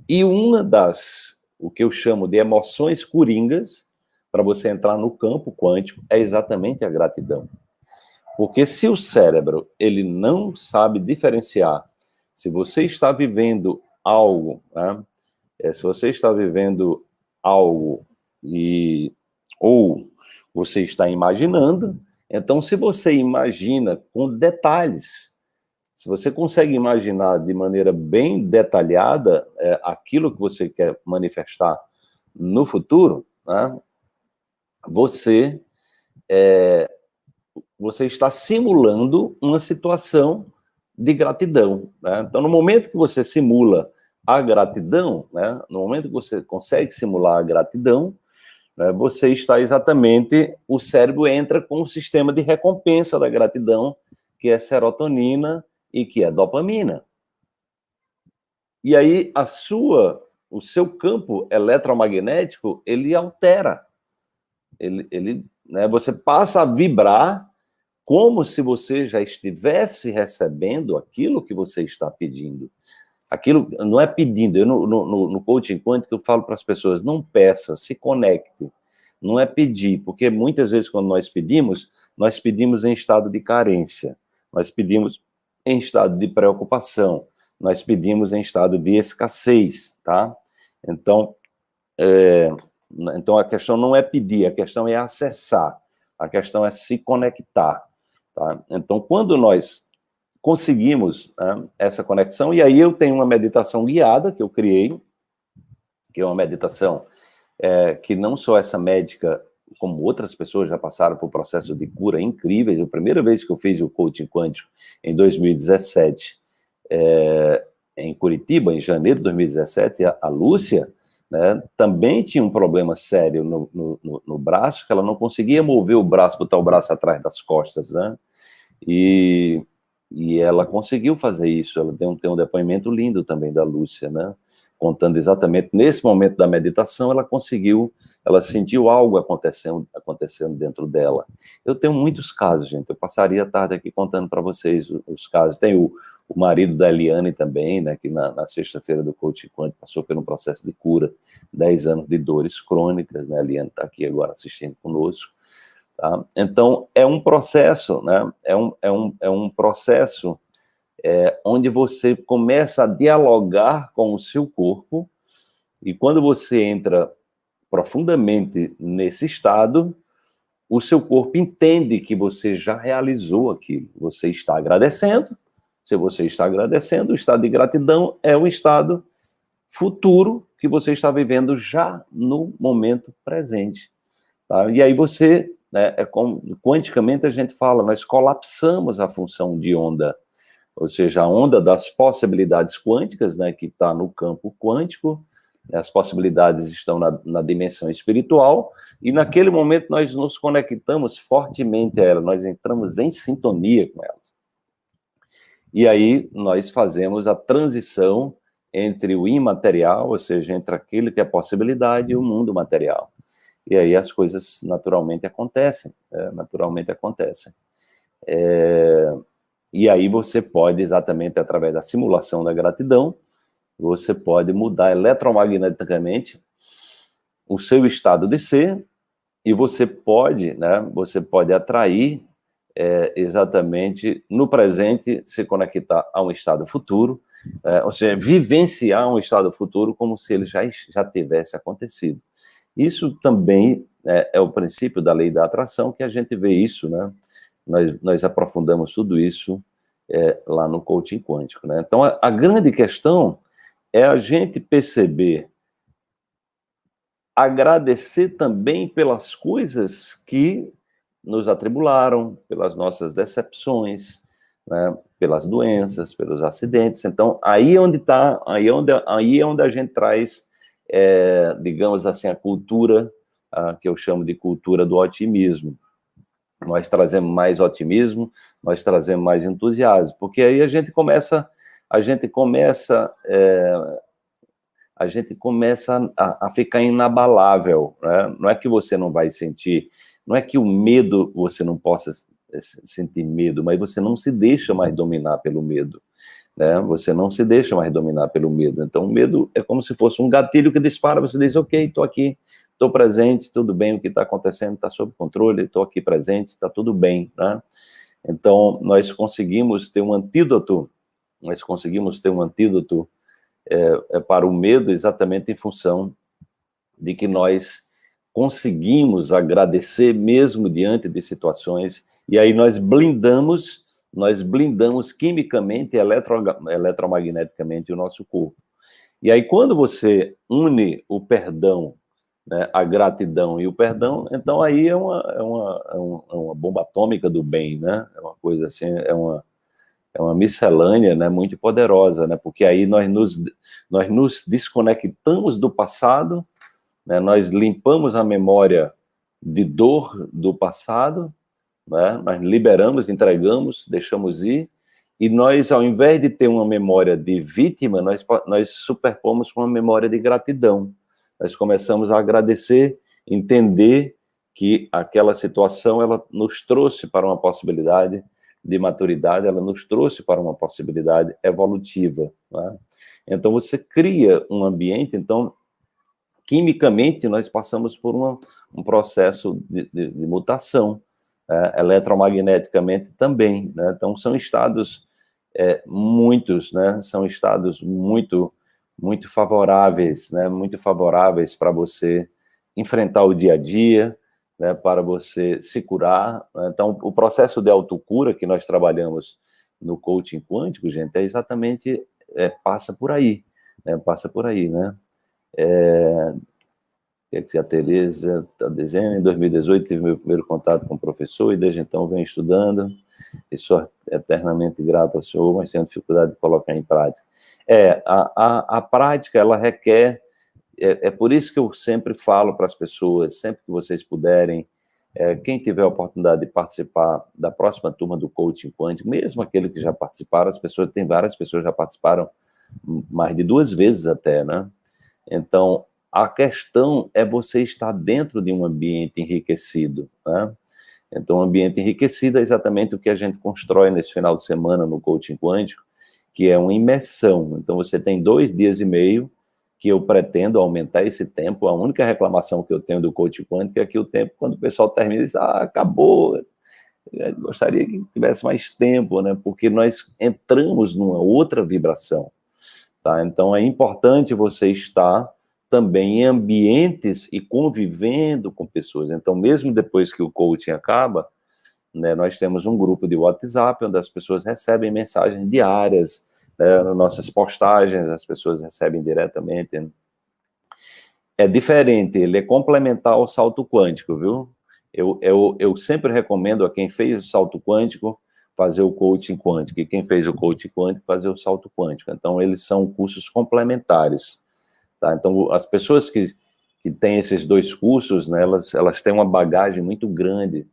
E o que eu chamo de emoções coringas, para você entrar no campo quântico, é exatamente a gratidão. Porque se o cérebro, ele não sabe diferenciar, se você está vivendo algo, né, se você está vivendo algo ou você está imaginando, então se você imagina com detalhes, se você consegue imaginar de maneira bem detalhada aquilo que você quer manifestar no futuro, né, você está simulando uma situação de gratidão, né? Então, no momento que você simula a gratidão, né, no momento que você consegue simular a gratidão, né, você está exatamente, o cérebro entra com um sistema de recompensa da gratidão, que é serotonina e que é dopamina. E aí o seu campo eletromagnético, ele altera. Né, você passa a vibrar como se você já estivesse recebendo aquilo que você está pedindo. Aquilo não é pedindo. No coaching quântico, eu falo para as pessoas, não peça, se conecte. Não é pedir, porque muitas vezes quando nós pedimos em estado de carência, nós pedimos em estado de preocupação, nós pedimos em estado de escassez, tá? Então, então a questão não é pedir, a questão é acessar, a questão é se conectar, tá? Então, quando nós conseguimos, né, essa conexão, e aí eu tenho uma meditação guiada que eu criei, que é uma meditação que não só essa médica, como outras pessoas já passaram por processo de cura incríveis. A primeira vez que eu fiz o coaching quântico, em 2017, em Curitiba, em janeiro de 2017, a Lúcia, né, também tinha um problema sério no braço, que ela não conseguia mover o braço, botar o braço atrás das costas, né? E ela conseguiu fazer isso. Ela tem um depoimento lindo também da Lúcia, né? Contando exatamente, nesse momento da meditação, ela sentiu algo acontecendo dentro dela. Eu tenho muitos casos, gente, eu passaria a tarde aqui contando para vocês os casos. Tem o marido da Eliane também, né, que na sexta-feira do Coaching Quântico passou por um processo de cura, 10 anos de dores crônicas, né? A Eliane está aqui agora assistindo conosco. Tá? Então, é um processo, né? É um processo onde você começa a dialogar com o seu corpo, e quando você entra profundamente nesse estado, o seu corpo entende que você já realizou aquilo. Você está agradecendo. Se você está agradecendo, o estado de gratidão é o estado futuro que você está vivendo já no momento presente. Tá? E aí você, né, como quanticamente a gente fala, nós colapsamos a função de onda, ou seja, a onda das possibilidades quânticas, né, que está no campo quântico, as possibilidades estão na dimensão espiritual, e naquele momento nós nos conectamos fortemente a ela, nós entramos em sintonia com elas. E aí nós fazemos a transição entre o imaterial, ou seja, entre aquilo que é possibilidade e o mundo material. E aí as coisas naturalmente acontecem, naturalmente acontecem. E aí você pode, exatamente através da simulação da gratidão, você pode mudar eletromagneticamente o seu estado de ser, e você pode, né, você pode atrair exatamente no presente, se conectar a um estado futuro, ou seja, vivenciar um estado futuro como se ele já tivesse acontecido. Isso também é o princípio da lei da atração, que a gente vê isso, né? Nós aprofundamos tudo isso lá no coaching quântico, né? Então, a grande questão é a gente perceber, agradecer também pelas coisas que nos atribularam, pelas nossas decepções, né? Pelas doenças, pelos acidentes. Então, aí é onde a gente traz, digamos assim, a cultura, que eu chamo de cultura do otimismo. Nós trazemos mais otimismo, nós trazemos mais entusiasmo, porque aí a gente começa a ficar inabalável, né? Não é que você não vai sentir, não é que o medo, você não possa sentir medo, mas você não se deixa mais dominar pelo medo, né? Você não se deixa mais dominar pelo medo. Então, o medo é como se fosse um gatilho que dispara, você diz, ok, estou aqui, estou presente, tudo bem, o que está acontecendo está sob controle, estou aqui presente, está tudo bem, né? Então, nós conseguimos ter um antídoto para o medo, exatamente em função de que nós conseguimos agradecer mesmo diante de situações, e aí nós blindamos quimicamente e eletromagneticamente o nosso corpo. E aí quando você une o perdão, né, a gratidão e o perdão, então aí é uma bomba atômica do bem, né? É uma coisa assim, é uma miscelânea, né, muito poderosa, né, porque aí nós nos desconectamos do passado, né, nós limpamos a memória de dor do passado, né, nós liberamos, entregamos, deixamos ir, e nós, ao invés de ter uma memória de vítima, nós superpomos com uma memória de gratidão. Nós começamos a agradecer, entender que aquela situação, ela nos trouxe para uma possibilidade de maturidade, ela nos trouxe para uma possibilidade evolutiva, né? Então, você cria um ambiente, então, quimicamente, nós passamos por um processo de mutação, eletromagneticamente também, né? Então, são estados muitos, né? São estados muito, muito favoráveis, né? Muito favoráveis para você enfrentar o dia a dia, né? Para você se curar, né? Então, o processo de autocura que nós trabalhamos no coaching quântico, gente, é exatamente, passa por aí, né? Passa por aí, né? Que a Tereza está dizendo, em 2018 tive meu primeiro contato com o professor e desde então venho estudando e sou eternamente grato ao senhor, mas tenho dificuldade de colocar em prática. A prática, ela requer, por isso que eu sempre falo para as pessoas, sempre que vocês puderem, quem tiver a oportunidade de participar da próxima turma do Coaching Quântico, mesmo aquele que já participaram, tem várias pessoas que já participaram mais de 2 vezes até, né? Então, a questão é você estar dentro de um ambiente enriquecido, né? Então, o ambiente enriquecido é exatamente o que a gente constrói nesse final de semana no Coaching Quântico, que é uma imersão. Então, você tem 2 dias e meio que eu pretendo aumentar esse tempo. A única reclamação que eu tenho do Coaching Quântico é que o tempo, quando o pessoal termina, diz, acabou. Eu gostaria que tivesse mais tempo, né? Porque nós entramos numa outra vibração, tá? Então, é importante você estar também em ambientes e convivendo com pessoas. Então, mesmo depois que o coaching acaba, né, nós temos um grupo de WhatsApp onde as pessoas recebem mensagens diárias, né, nas nossas postagens, as pessoas recebem diretamente. É diferente, ele é complementar ao salto quântico, viu? Eu sempre recomendo a quem fez o salto quântico fazer o coaching quântico, e quem fez o coaching quântico fazer o salto quântico. Então, eles são cursos complementares. Tá? Então, as pessoas que têm esses 2 cursos, né, elas têm uma bagagem muito grande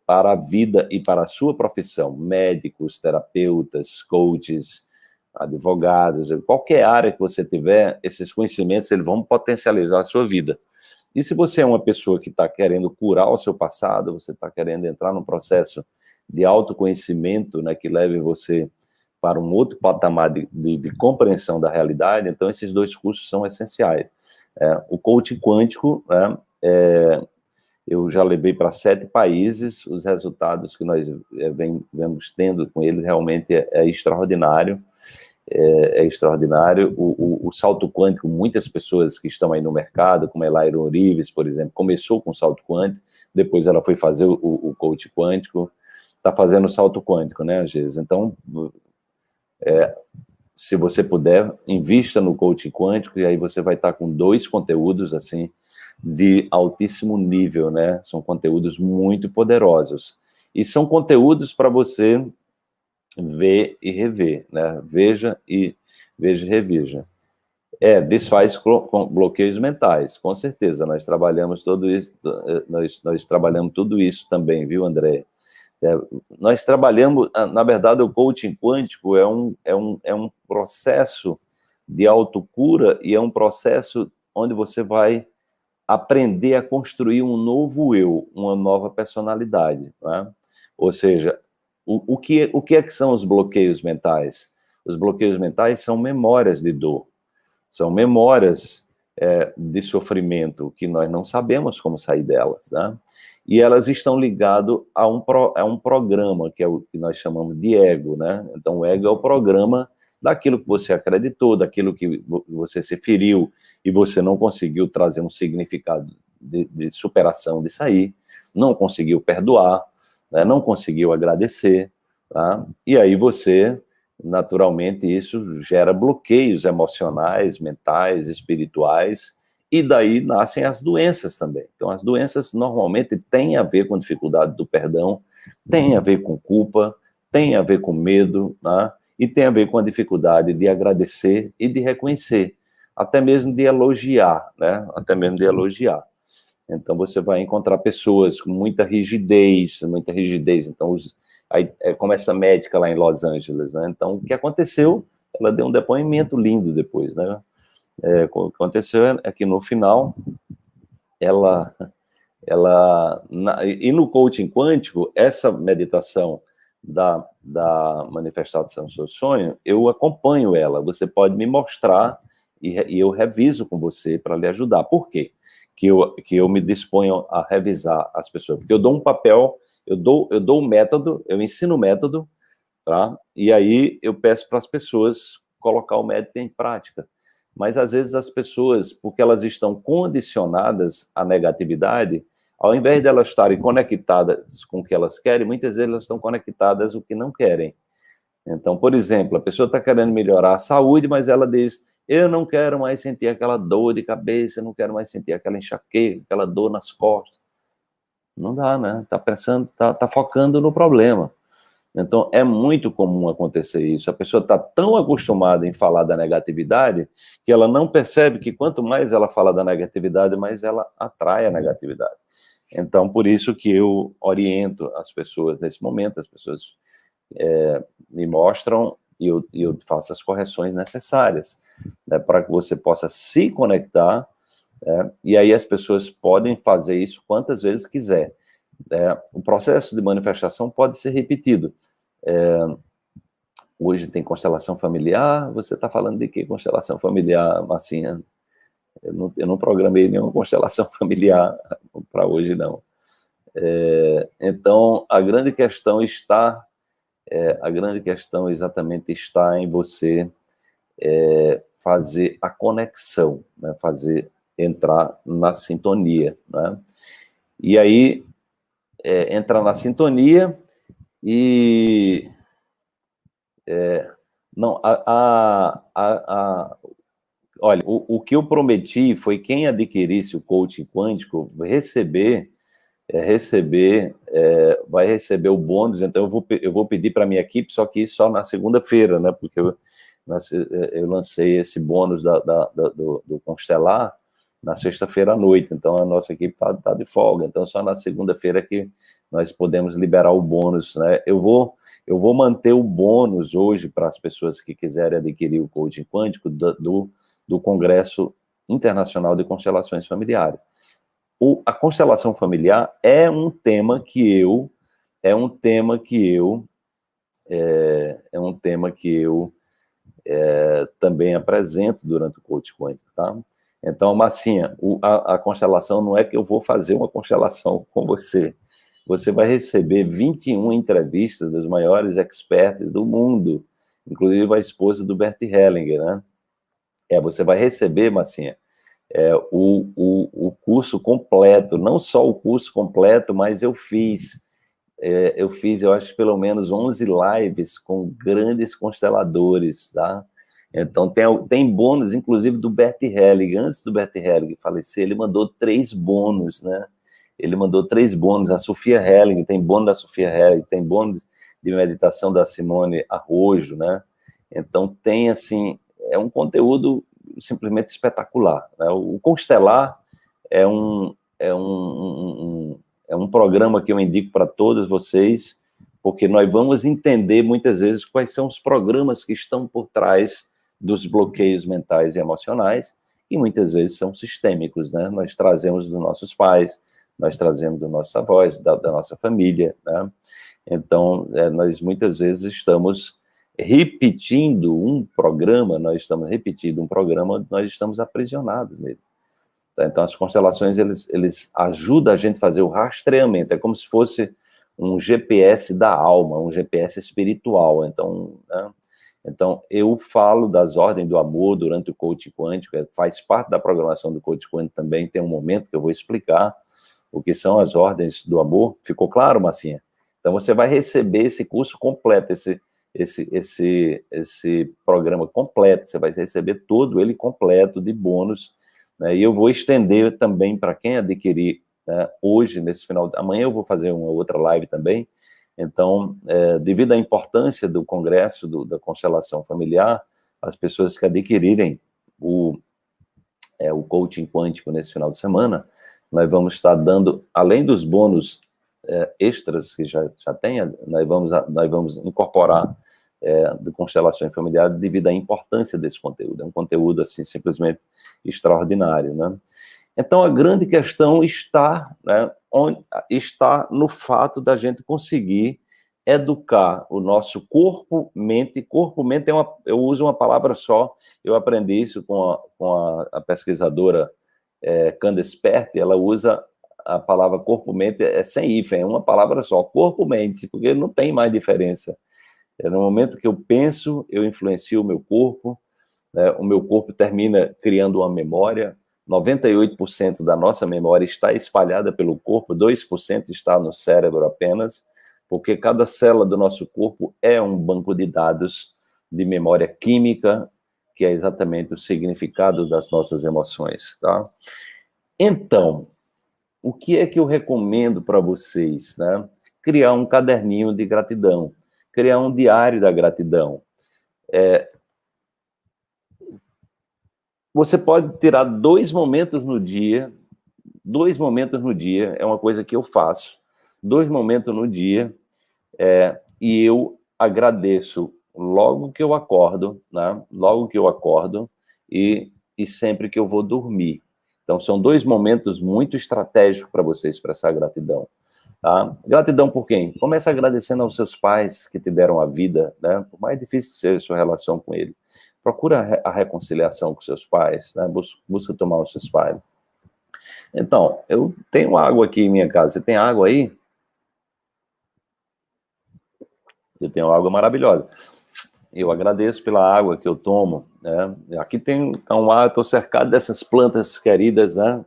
para a vida e para a sua profissão. Médicos, terapeutas, coaches, advogados, qualquer área que você tiver, esses conhecimentos eles vão potencializar a sua vida. E se você é uma pessoa que está querendo curar o seu passado, você está querendo entrar num processo de autoconhecimento, né, que leve você para um outro patamar de compreensão da realidade, então esses 2 cursos são essenciais. O coaching quântico, né, eu já levei para 7 países, os resultados que nós vemos tendo com ele realmente é extraordinário, extraordinário. O salto quântico, muitas pessoas que estão aí no mercado, como a Elaine Orives, por exemplo, começou com o salto quântico, depois ela foi fazer o coaching quântico, está fazendo o salto quântico, né, às vezes. Então, se você puder, invista no coaching quântico, e aí você vai estar com 2 conteúdos, assim, de altíssimo nível, né? São conteúdos muito poderosos. E são conteúdos para você ver e rever, né? Veja e reveja. Desfaz com bloqueios mentais, com certeza. Nós trabalhamos tudo isso, nós trabalhamos tudo isso também, viu, André? Nós trabalhamos, na verdade, o coaching quântico é um processo de autocura e é um processo onde você vai aprender a construir um novo eu, uma nova personalidade, né? Ou seja, o que é que são os bloqueios mentais? Os bloqueios mentais são memórias de dor, são memórias de sofrimento que nós não sabemos como sair delas, né? E elas estão ligadas a um programa, que é o que nós chamamos de ego, né? Então, o ego é o programa daquilo que você acreditou, daquilo que você se feriu e você não conseguiu trazer um significado de superação de sair, não conseguiu perdoar, né? Não conseguiu agradecer, tá? E aí você, naturalmente, isso gera bloqueios emocionais, mentais, espirituais, e daí nascem as doenças também. Então, as doenças normalmente têm a ver com dificuldade do perdão, têm a ver com culpa, tem a ver com medo, né? E tem a ver com a dificuldade de agradecer e de reconhecer, até mesmo de elogiar, né? Até mesmo de elogiar. Então, você vai encontrar pessoas com muita rigidez. Então, aí, como essa médica lá em Los Angeles, né? Então, o que aconteceu? Ela deu um depoimento lindo depois, né? O que aconteceu é que, no final, e no coaching quântico, essa meditação da manifestação do seu sonho, eu acompanho ela. Você pode me mostrar e eu reviso com você para lhe ajudar. Por quê? Que eu me disponho a revisar as pessoas, porque eu dou um papel, eu dou um método, eu ensino o método, tá? E aí eu peço para as pessoas colocar o método em prática. Mas às vezes as pessoas, porque elas estão condicionadas à negatividade, ao invés de elas estarem conectadas com o que elas querem, muitas vezes elas estão conectadas com o que não querem. Então, por exemplo, a pessoa está querendo melhorar a saúde, mas ela diz: eu não quero mais sentir aquela dor de cabeça, eu não quero mais sentir aquela enxaqueca, aquela dor nas costas. Não dá, né? Está pensando, tá focando no problema. Então, é muito comum acontecer isso. A pessoa está tão acostumada em falar da negatividade que ela não percebe que quanto mais ela fala da negatividade, mais ela atrai a negatividade. Então, por isso que eu oriento as pessoas nesse momento, as pessoas me mostram e eu faço as correções necessárias, né, para que você possa se conectar, e aí as pessoas podem fazer isso quantas vezes quiser. O processo de manifestação pode ser repetido. Hoje tem constelação familiar. Você está falando de que constelação familiar, Marcinha? Eu não programei nenhuma constelação familiar para hoje, não. Então, a grande questão exatamente está em você fazer a conexão, né? Fazer entrar na sintonia, né? E aí, entrar na sintonia e... não, olha, o que eu prometi foi quem adquirisse o coaching quântico vai receber o bônus. Então eu vou pedir para a minha equipe, só que só na segunda-feira, né? Porque eu lancei esse bônus do Constelar na sexta-feira à noite, então a nossa equipe tá de folga, então só na segunda-feira que nós podemos liberar o bônus, né? Eu vou manter o bônus hoje para as pessoas que quiserem adquirir o coaching quântico do Congresso Internacional de Constelações Familiares. A constelação familiar é um tema que eu também apresento durante o coaching quântico, tá? Então, Massinha, a constelação não é que eu vou fazer uma constelação com você. Você vai receber 21 entrevistas dos maiores experts do mundo, inclusive a esposa do Bert Hellinger, né? Você vai receber, Massinha, o curso completo, não só o curso completo, mas eu acho, pelo menos 11 lives com grandes consteladores, tá? Então, tem bônus, inclusive, do Bert Hellinger. Antes do Bert Hellinger falecer, ele mandou 3 bônus, né? Ele mandou 3 bônus. A Sofia Hellinger, tem bônus da Sofia Hellinger, tem bônus de meditação da Simone Arrojo, né? Então, tem, assim, é um conteúdo simplesmente espetacular, né? O Constelar é um programa que eu indico para todos vocês, porque nós vamos entender muitas vezes quais são os programas que estão por trás dos bloqueios mentais e emocionais, e muitas vezes são sistêmicos, né? Nós trazemos dos nossos pais, nós trazemos dos nossos avós, da nossa família, né? Então, nós muitas vezes estamos repetindo um programa, nós estamos aprisionados nele. Então, as constelações, eles ajudam a gente a fazer o rastreamento, é como se fosse um GPS da alma, um GPS espiritual. Então, né? Então, eu falo das ordens do amor durante o coaching quântico, faz parte da programação do coaching quântico também, tem um momento que eu vou explicar o que são as ordens do amor. Ficou claro, Massinha? Então, você vai receber esse curso completo, esse programa completo, você vai receber todo ele completo de bônus, né? E eu vou estender também para quem adquirir, né, hoje, nesse final, amanhã eu vou fazer uma outra live também, Então, devido à importância do congresso da constelação familiar, as pessoas que adquirirem o coaching quântico nesse final de semana, nós vamos estar dando, além dos bônus extras que já tem, nós vamos incorporar de constelações familiares devido à importância desse conteúdo. É um conteúdo, assim, simplesmente extraordinário, né? Então, a grande questão está, né, está no fato da gente conseguir educar o nosso corpo-mente. Corpo-mente eu uso uma palavra só, eu aprendi isso com a pesquisadora Candace Pert, ela usa a palavra corpo-mente sem hífen, é uma palavra só, corpo-mente, porque não tem mais diferença. No momento que eu penso, eu influencio o meu corpo, né, o meu corpo termina criando uma memória. 98% da nossa memória está espalhada pelo corpo, 2% está no cérebro apenas, porque cada célula do nosso corpo é um banco de dados de memória química, que é exatamente o significado das nossas emoções, tá? Então, o que é que eu recomendo para vocês, né? Criar um caderninho de gratidão, criar um diário da gratidão. Você pode tirar 2 momentos no dia, é uma coisa que eu faço, 2 momentos no dia, e eu agradeço logo que eu acordo, né? Logo que eu acordo e sempre que eu vou dormir. Então, são 2 momentos muito estratégicos para você expressar gratidão. Tá? Gratidão por quem? Começa agradecendo aos seus pais que te deram a vida, né? Por mais difícil que seja a sua relação com ele. Procura a reconciliação com seus pais, né? Busca tomar os seus pais. Então, eu tenho água aqui em minha casa. Você tem água aí? Eu tenho água maravilhosa. Eu agradeço pela água que eu tomo, né? Aqui tem um ar, eu estou cercado dessas plantas queridas, né?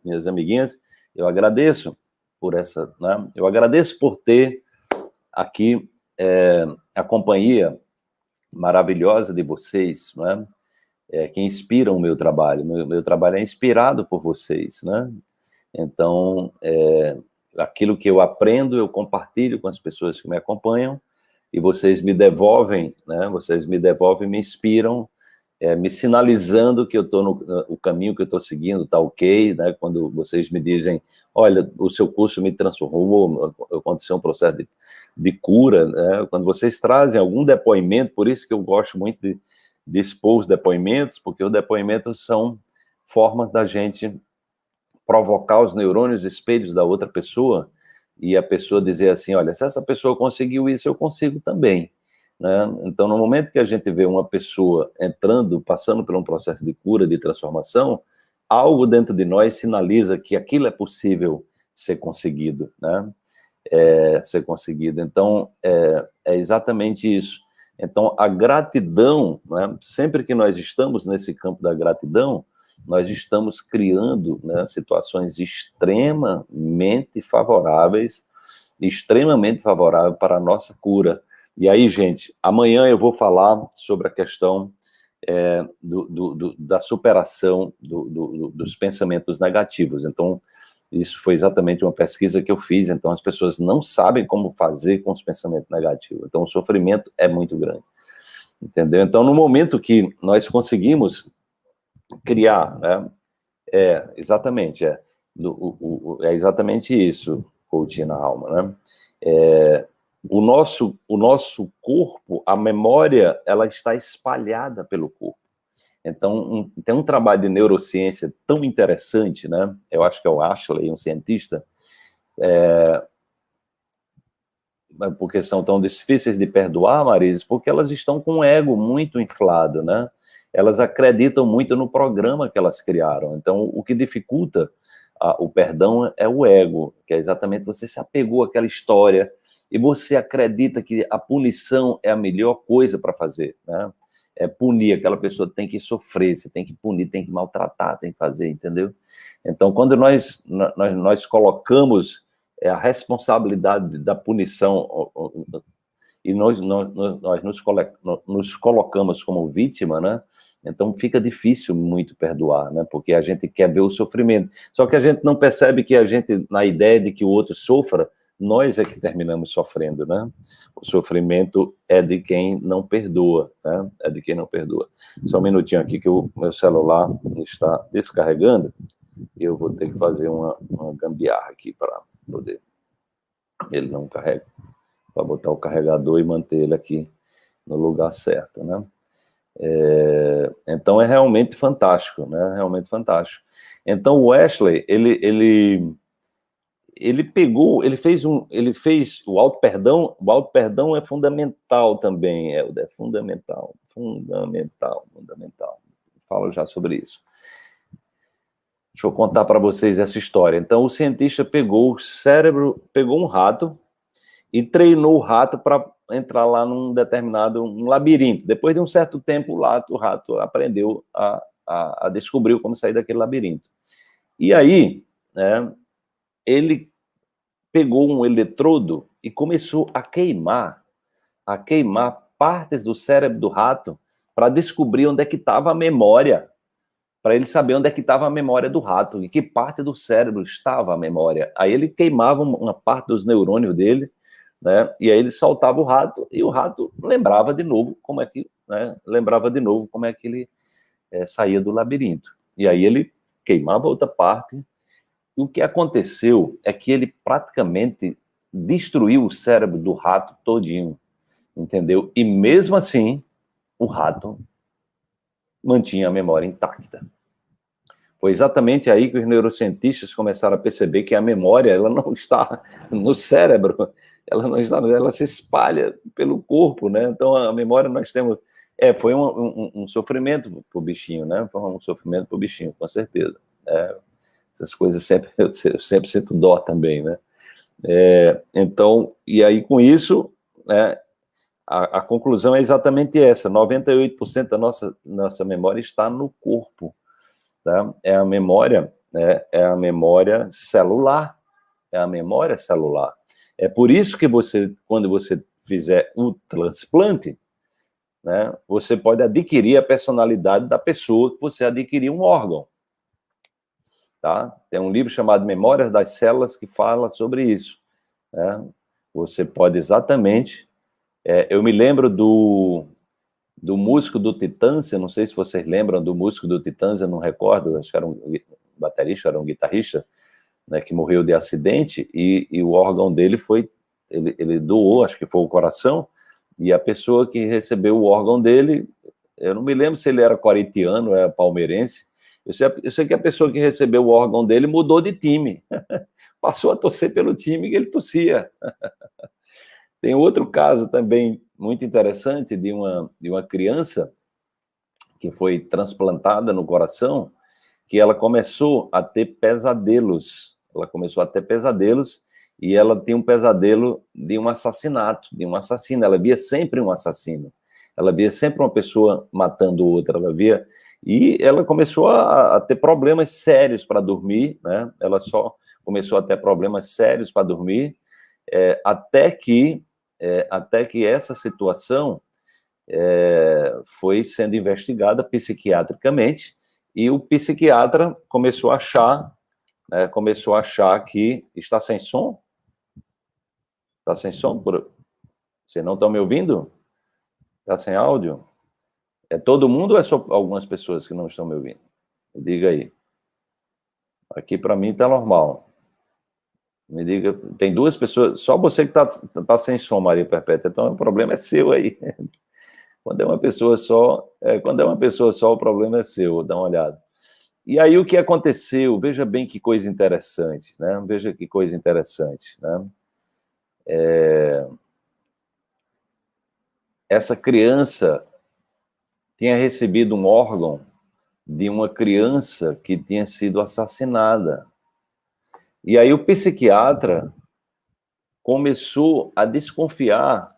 Minhas amiguinhas. Eu agradeço por essa, né? Eu agradeço por ter aqui a companhia maravilhosa de vocês, né? Que inspiram o meu trabalho. Meu trabalho é inspirado por vocês, né? Então, aquilo que eu aprendo, eu compartilho com as pessoas que me acompanham, e vocês me devolvem, né? Vocês me devolvem, me inspiram, me sinalizando que eu estou no caminho que eu estou seguindo, está ok, né? Quando vocês me dizem, olha, o seu curso me transformou, aconteceu um processo de cura, né? Quando vocês trazem algum depoimento, por isso que eu gosto muito de expor os depoimentos, porque os depoimentos são formas da gente provocar os neurônios espelhos da outra pessoa, e a pessoa dizer assim, olha, se essa pessoa conseguiu isso, eu consigo também, né? Então, no momento que a gente vê uma pessoa entrando, passando por um processo de cura, de transformação, algo dentro de nós sinaliza que aquilo é possível ser conseguido, né? Ser conseguido. Então, é exatamente isso. Então, a gratidão, né? Sempre que nós estamos nesse campo da gratidão, nós estamos criando, né, situações extremamente favoráveis para a nossa cura. E aí, gente, amanhã eu vou falar sobre a questão da superação dos pensamentos negativos. Então, isso foi exatamente uma pesquisa que eu fiz. Então, as pessoas não sabem como fazer com os pensamentos negativos. Então, o sofrimento é muito grande. Entendeu? Então, no momento que nós conseguimos criar, né? Exatamente, é exatamente isso, coaching na alma, né? O nosso corpo, a memória, ela está espalhada pelo corpo. Então, tem um trabalho de neurociência tão interessante, né? Eu acho que é o Ashley, um cientista, porque são tão difíceis de perdoar, Marise, porque elas estão com o ego muito inflado, né? Elas acreditam muito no programa que elas criaram. Então, o que dificulta o perdão é o ego, que é exatamente você se apegou àquela história e você acredita que a punição é a melhor coisa para fazer, né? Punir, aquela pessoa tem que sofrer, você tem que punir, tem que maltratar, tem que fazer, entendeu? Então, quando nós colocamos a responsabilidade da punição e nós nos colocamos como vítima, né? Então fica difícil muito perdoar, né? Porque a gente quer ver o sofrimento. Só que a gente não percebe que a gente, na ideia de que o outro sofra, nós é que terminamos sofrendo, né? O sofrimento é de quem não perdoa, né? É de quem não perdoa. Só um minutinho aqui que o meu celular está descarregando e eu vou ter que fazer uma gambiarra aqui para poder... Ele não carrega, para botar o carregador e manter ele aqui no lugar certo, né? Então é realmente fantástico, né? Realmente fantástico. Então o Wesley, ele pegou, ele fez o auto-perdão é fundamental também, é fundamental. Falo já sobre isso. Deixa eu contar para vocês essa história. Então o cientista pegou um rato e treinou o rato para entrar lá num determinado labirinto. Depois de um certo tempo, o rato aprendeu a descobrir como sair daquele labirinto. E aí, né, ele pegou um eletrodo e começou a queimar partes do cérebro do rato para descobrir onde é que estava a memória, para ele saber onde é que estava a memória do rato, em que parte do cérebro estava a memória. Aí ele queimava uma parte dos neurônios dele, né, e aí ele soltava o rato, e o rato lembrava de novo como é que ele saía do labirinto. E aí ele queimava outra parte. O que aconteceu é que ele praticamente destruiu o cérebro do rato todinho, entendeu? E mesmo assim, o rato mantinha a memória intacta. Foi exatamente aí que os neurocientistas começaram a perceber que a memória, ela não está no cérebro, ela se espalha pelo corpo, né? Então a memória nós temos... foi um sofrimento para o bichinho, né? Foi um sofrimento para o bichinho, com certeza. Essas coisas eu sempre sinto dó também, né? Então, e aí com isso, né, a conclusão é exatamente essa: 98% da nossa memória está no corpo, tá? É a memória celular, É por isso que quando você fizer o transplante, né, você pode adquirir a personalidade da pessoa que você adquiriu um órgão. Tá? Tem um livro chamado Memórias das Células que fala sobre isso, né? Você pode exatamente... eu me lembro do músico do Titãs, eu não sei se vocês lembram do músico do Titãs, eu não recordo, acho que era um baterista, era um guitarrista, né, que morreu de acidente, e o órgão dele ele doou, acho que foi o coração, e a pessoa que recebeu o órgão dele, eu não me lembro se ele era corintiano, era palmeirense. Eu sei que a pessoa que recebeu o órgão dele mudou de time, passou a torcer pelo time que ele torcia. Tem outro caso também muito interessante de uma criança que foi transplantada no coração, que ela começou a ter pesadelos. E ela tem um pesadelo de um assassinato, de um assassino. Ela via sempre um assassino. Ela via sempre uma pessoa matando outra. E ela começou a ter problemas sérios para dormir, né? Ela só começou a ter problemas sérios para dormir, até que essa situação foi sendo investigada psiquiatricamente, e o psiquiatra começou a achar que... Está sem som? Está sem som? Vocês não estão me ouvindo? Está sem áudio? É todo mundo ou é só algumas pessoas que não estão me ouvindo? Me diga aí. Aqui para mim está normal. Me diga, tem duas pessoas, só você que tá sem som, Maria Perpétua, então o problema é seu aí. Quando é uma pessoa só, o problema é seu, dá uma olhada. E aí o que aconteceu? Veja bem que coisa interessante, né? Veja que coisa interessante, né? Essa criança tinha recebido um órgão de uma criança que tinha sido assassinada. E aí o psiquiatra começou a desconfiar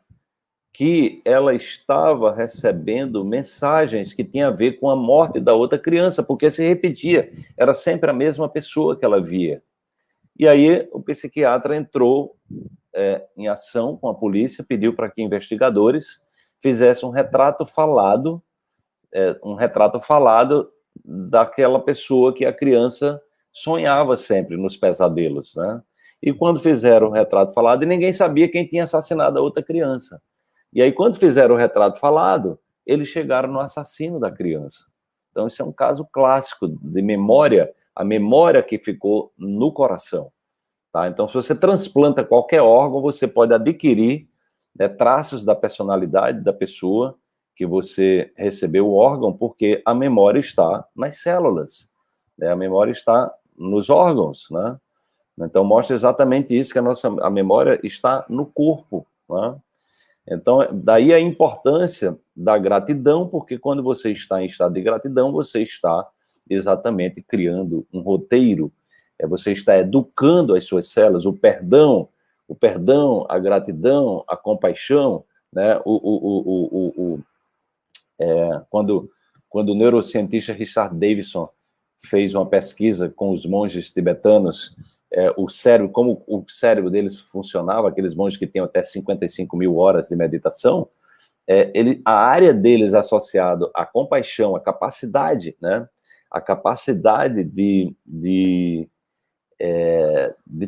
que ela estava recebendo mensagens que tinham a ver com a morte da outra criança, porque se repetia, era sempre a mesma pessoa que ela via. E aí o psiquiatra entrou em ação com a polícia, pediu para que investigadores fizessem um retrato falado daquela pessoa que a criança sonhava sempre nos pesadelos, né? E quando fizeram o retrato falado, ninguém sabia quem tinha assassinado a outra criança. E aí, quando fizeram o retrato falado, eles chegaram no assassino da criança. Então, isso é um caso clássico de memória, a memória que ficou no coração. Tá? Então, se você transplanta qualquer órgão, você pode adquirir, né, traços da personalidade da pessoa que você recebeu o órgão, porque a memória está nas células, né? A memória está nos órgãos, né? Então, mostra exatamente isso, que a memória está no corpo, né? Então, daí a importância da gratidão, porque quando você está em estado de gratidão, você está exatamente criando um roteiro, você está educando as suas células, o perdão, a gratidão, a compaixão, né? Quando o neurocientista Richard Davidson fez uma pesquisa com os monges tibetanos, o cérebro, como o cérebro deles funcionava, aqueles monges que têm até 55 mil horas de meditação, a área deles associado à compaixão, à capacidade, né? A capacidade de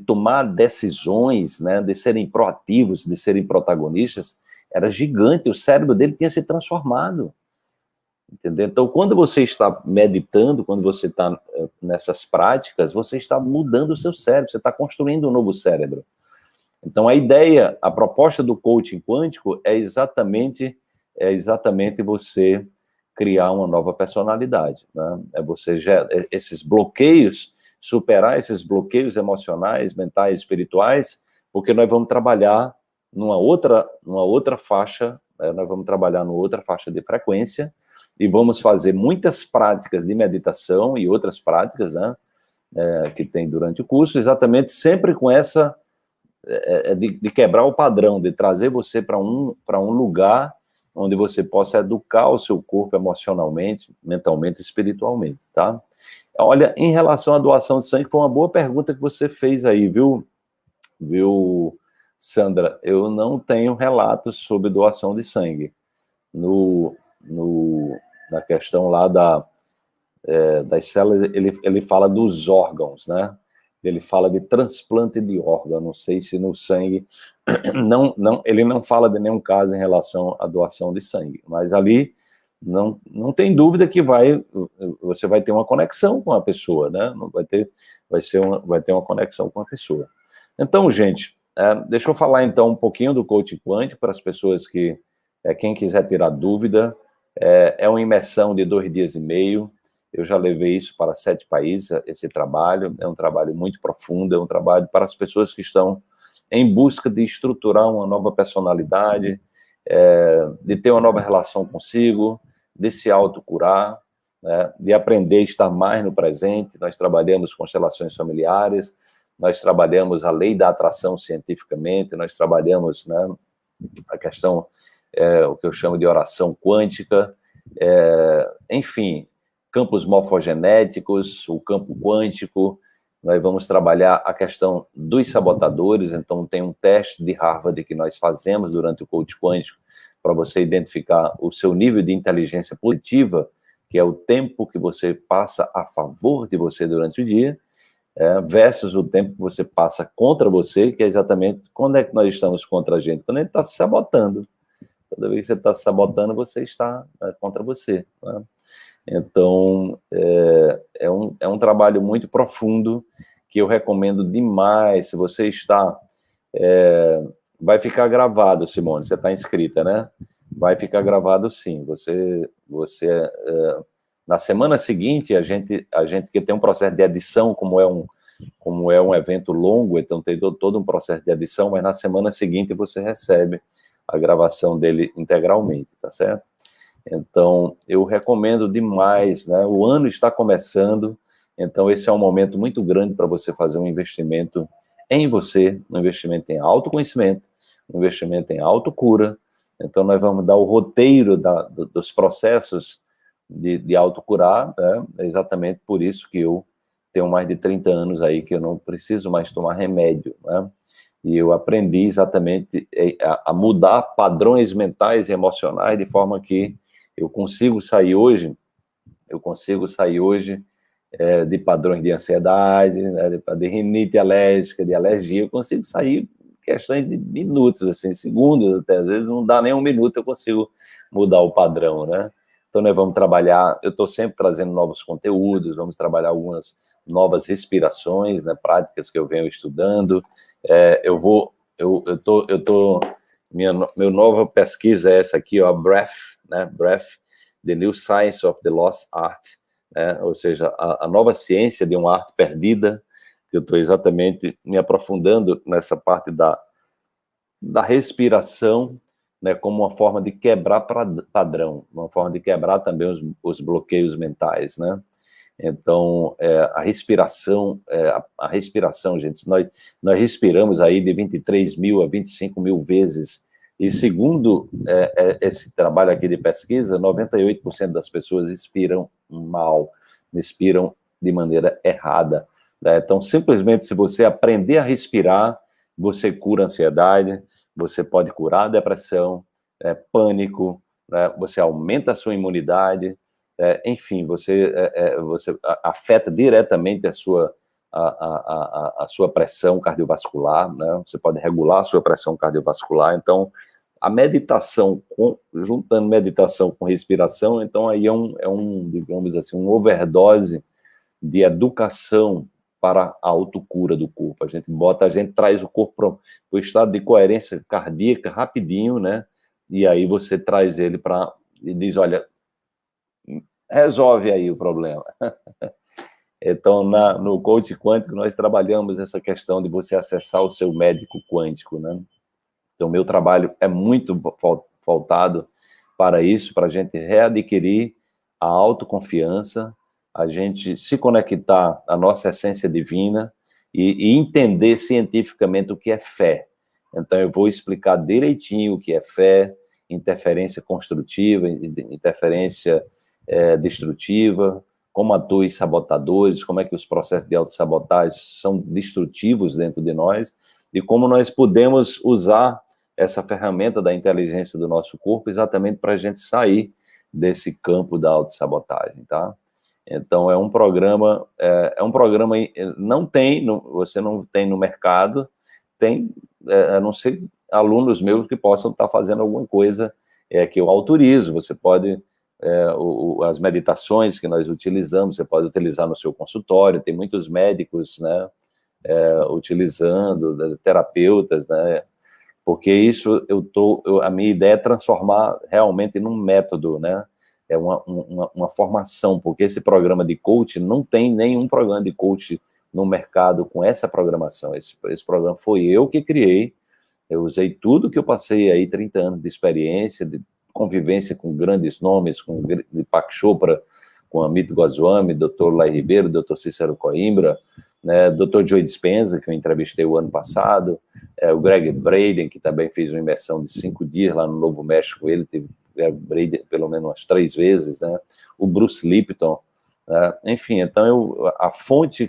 tomar decisões, né? De serem proativos, de serem protagonistas, era gigante. O cérebro dele tinha se transformado. Entendeu? Então, quando você está meditando, quando você está nessas práticas, você está mudando o seu cérebro, você está construindo um novo cérebro. Então, a ideia, a proposta do coaching quântico é exatamente você criar uma nova personalidade, né? Você esses bloqueios, superar esses bloqueios emocionais, mentais, espirituais, porque nós vamos trabalhar numa outra faixa, né? Nós vamos trabalhar numa outra faixa de frequência, e vamos fazer muitas práticas de meditação e outras práticas, né, que tem durante o curso, exatamente sempre com essa, de quebrar o padrão, de trazer você para um lugar onde você possa educar o seu corpo emocionalmente, mentalmente e espiritualmente, tá? Olha, em relação à doação de sangue, foi uma boa pergunta que você fez aí, viu, Sandra? Eu não tenho relatos sobre doação de sangue. Na questão lá das células, ele fala dos órgãos, né? Ele fala de transplante de órgão, não sei se no sangue, ele não fala de nenhum caso em relação à doação de sangue, mas ali não tem dúvida que você vai ter uma conexão com a pessoa, né? Vai ter uma conexão com a pessoa. Então, gente, deixa eu falar então um pouquinho do coaching quântico para as pessoas que, quem quiser tirar dúvida. É uma imersão de 2 dias e meio. Eu já levei isso para 7 países, esse trabalho. É um trabalho muito profundo, é um trabalho para as pessoas que estão em busca de estruturar uma nova personalidade, de ter uma nova relação consigo, de se autocurar, né, de aprender a estar mais no presente. Nós trabalhamos constelações familiares, nós trabalhamos a lei da atração cientificamente, nós trabalhamos, né, a questão, o que eu chamo de oração quântica, enfim, campos morfogenéticos, o campo quântico. Nós vamos trabalhar a questão dos sabotadores. Então, tem um teste de Harvard que nós fazemos durante o coaching quântico para você identificar o seu nível de inteligência positiva, que é o tempo que você passa a favor de você durante o dia, versus o tempo que você passa contra você, que é exatamente quando é que nós estamos contra a gente, quando a gente está se sabotando. Toda vez que você está se sabotando, você está contra você, né? Então, é um trabalho muito profundo, que eu recomendo demais. Se você está... vai ficar gravado, Simone, você está inscrita, né? Vai ficar gravado, sim. Na semana seguinte, a gente que tem um processo de edição, como é um evento longo, então tem todo um processo de edição, mas na semana seguinte você recebe a gravação dele integralmente, tá certo? Então, eu recomendo demais, né? O ano está começando, então esse é um momento muito grande para você fazer um investimento em você, um investimento em autoconhecimento, um investimento em autocura. Então, nós vamos dar o roteiro dos processos de autocurar, né? É exatamente por isso que eu tenho mais de 30 anos aí, que eu não preciso mais tomar remédio, né? E eu aprendi exatamente a mudar padrões mentais e emocionais de forma que eu consigo sair hoje de padrões de ansiedade, né, de rinite alérgica, de alergia, eu consigo sair em questões de minutos, assim, segundos, até às vezes não dá nem um minuto, eu consigo mudar o padrão, né? Então, nós vamos trabalhar, eu estou sempre trazendo novos conteúdos, vamos trabalhar algumas novas respirações, né, práticas que eu venho estudando. Minha nova pesquisa é essa aqui, ó, Breath, né, Breath, The New Science of the Lost Art, né, ou seja, a nova ciência de uma arte perdida, que eu estou exatamente me aprofundando nessa parte da respiração, né, como uma forma de quebrar padrão, uma forma de quebrar também os bloqueios mentais, né? Então, a respiração, gente, nós respiramos aí de 23 mil a 25 mil vezes, e segundo esse trabalho aqui de pesquisa, 98% das pessoas expiram mal, expiram de maneira errada, né? Então, simplesmente, se você aprender a respirar, você cura a ansiedade, você pode curar a depressão, pânico, né? Você aumenta a sua imunidade, enfim, você afeta diretamente a sua pressão cardiovascular, né? Você pode regular a sua pressão cardiovascular. Então, a meditação, juntando meditação com respiração, então aí digamos assim, um overdose de educação para a autocura do corpo. A gente traz o corpo para o estado de coerência cardíaca rapidinho, né? E aí você traz ele e diz, olha, resolve aí o problema. Então, no coach quântico, nós trabalhamos essa questão de você acessar o seu médico quântico, né? Então, meu trabalho é muito voltado para isso, para a gente readquirir a autoconfiança, a gente se conectar à nossa essência divina e entender cientificamente o que é fé. Então, eu vou explicar direitinho o que é fé, interferência construtiva, interferência destrutiva, como atuam os sabotadores, como é que os processos de autossabotagem são destrutivos dentro de nós, e como nós podemos usar essa ferramenta da inteligência do nosso corpo exatamente para a gente sair desse campo da autossabotagem, tá? Então, é um programa, você não tem no mercado, a não ser alunos meus que possam estar fazendo alguma coisa que eu autorizo. Você pode, as meditações que nós utilizamos, você pode utilizar no seu consultório, tem muitos médicos, né, utilizando, terapeutas, né, porque isso a minha ideia é transformar realmente num método, né, é uma formação, porque esse programa de coach, não tem nenhum programa de coach no mercado com essa programação. Esse programa foi eu que criei, eu usei tudo que eu passei aí, 30 anos de experiência, de convivência com grandes nomes, com Deepak Chopra, com Amit Goswami, Dr. Lai Ribeiro, Dr. Cícero Coimbra, né, Dr. Joe Dispenza, que eu entrevistei o ano passado, o Greg Braden, que também fez uma imersão de 5 dias lá no Novo México, ele teve Braden pelo menos umas 3 vezes, né, o Bruce Lipton, né, enfim, então a fonte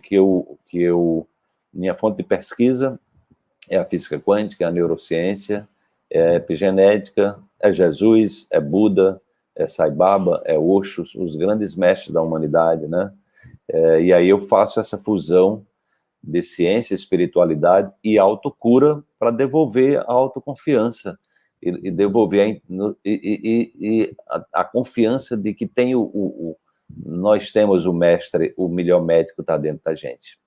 minha fonte de pesquisa é a física quântica, é a neurociência, é a epigenética, é Jesus, é Buda, é Sai Baba, é Osho, os grandes mestres da humanidade, né? E aí eu faço essa fusão de ciência, espiritualidade e autocura para devolver a autoconfiança e devolver a confiança de que nós temos o mestre, o melhor médico está dentro da gente.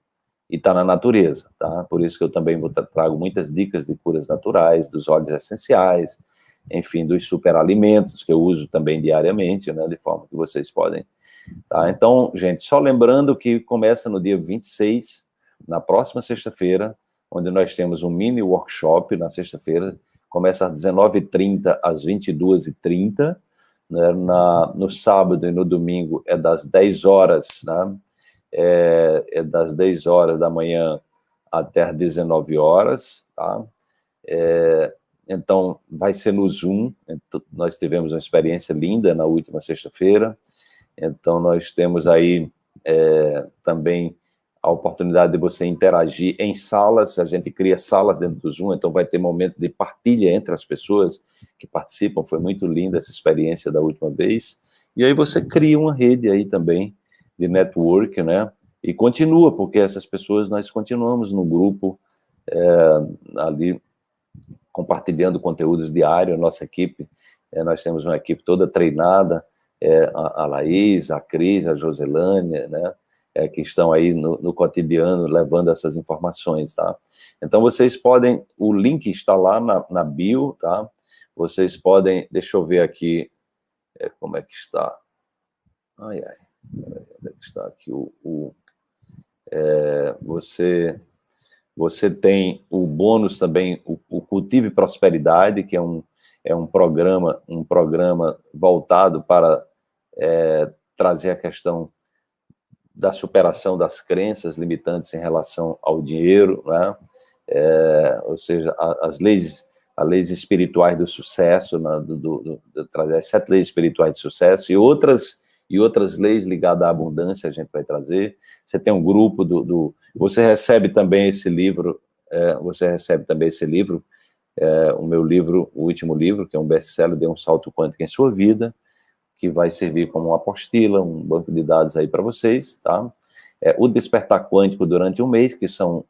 E está na natureza, tá? Por isso que eu também trago muitas dicas de curas naturais, dos óleos essenciais, enfim, dos superalimentos que eu uso também diariamente, né? De forma que vocês podem, tá? Então, gente, só lembrando que começa no dia 26, na próxima sexta-feira, onde nós temos um mini workshop na sexta-feira, começa às 19h30 às 22h30, né? No sábado e no domingo é das 10 horas, né? Das 10 horas da manhã até as 19 horas, tá? Então, vai ser no Zoom. Nós tivemos uma experiência linda na última sexta-feira, então nós temos aí também a oportunidade de você interagir em salas. A gente cria salas dentro do Zoom, então vai ter momento de partilha entre as pessoas que participam. Foi muito linda essa experiência da última vez, e aí você cria uma rede aí também de network, né? E continua, porque essas pessoas, nós continuamos no grupo, ali, compartilhando conteúdos diários, nossa equipe, nós temos uma equipe toda treinada, a Laís, a Cris, a Joselânia, né? Que estão aí no cotidiano levando essas informações, tá? Então, vocês podem, o link está lá na bio, tá? Vocês podem, deixa eu ver aqui, como é que está? Ai, onde é que está aqui você tem o bônus também, o Cultive Prosperidade, que é um programa voltado para trazer a questão da superação das crenças limitantes em relação ao dinheiro, né? Ou seja, as leis espirituais do sucesso, né? Trazer as 7 leis espirituais de sucesso e outras leis ligadas à abundância a gente vai trazer. Você tem um grupo você recebe também esse livro, o meu livro, o último livro, que é um best-seller, Dê um Salto Quântico em Sua Vida, que vai servir como uma apostila, um banco de dados aí para vocês, tá? O Despertar Quântico durante um mês, que são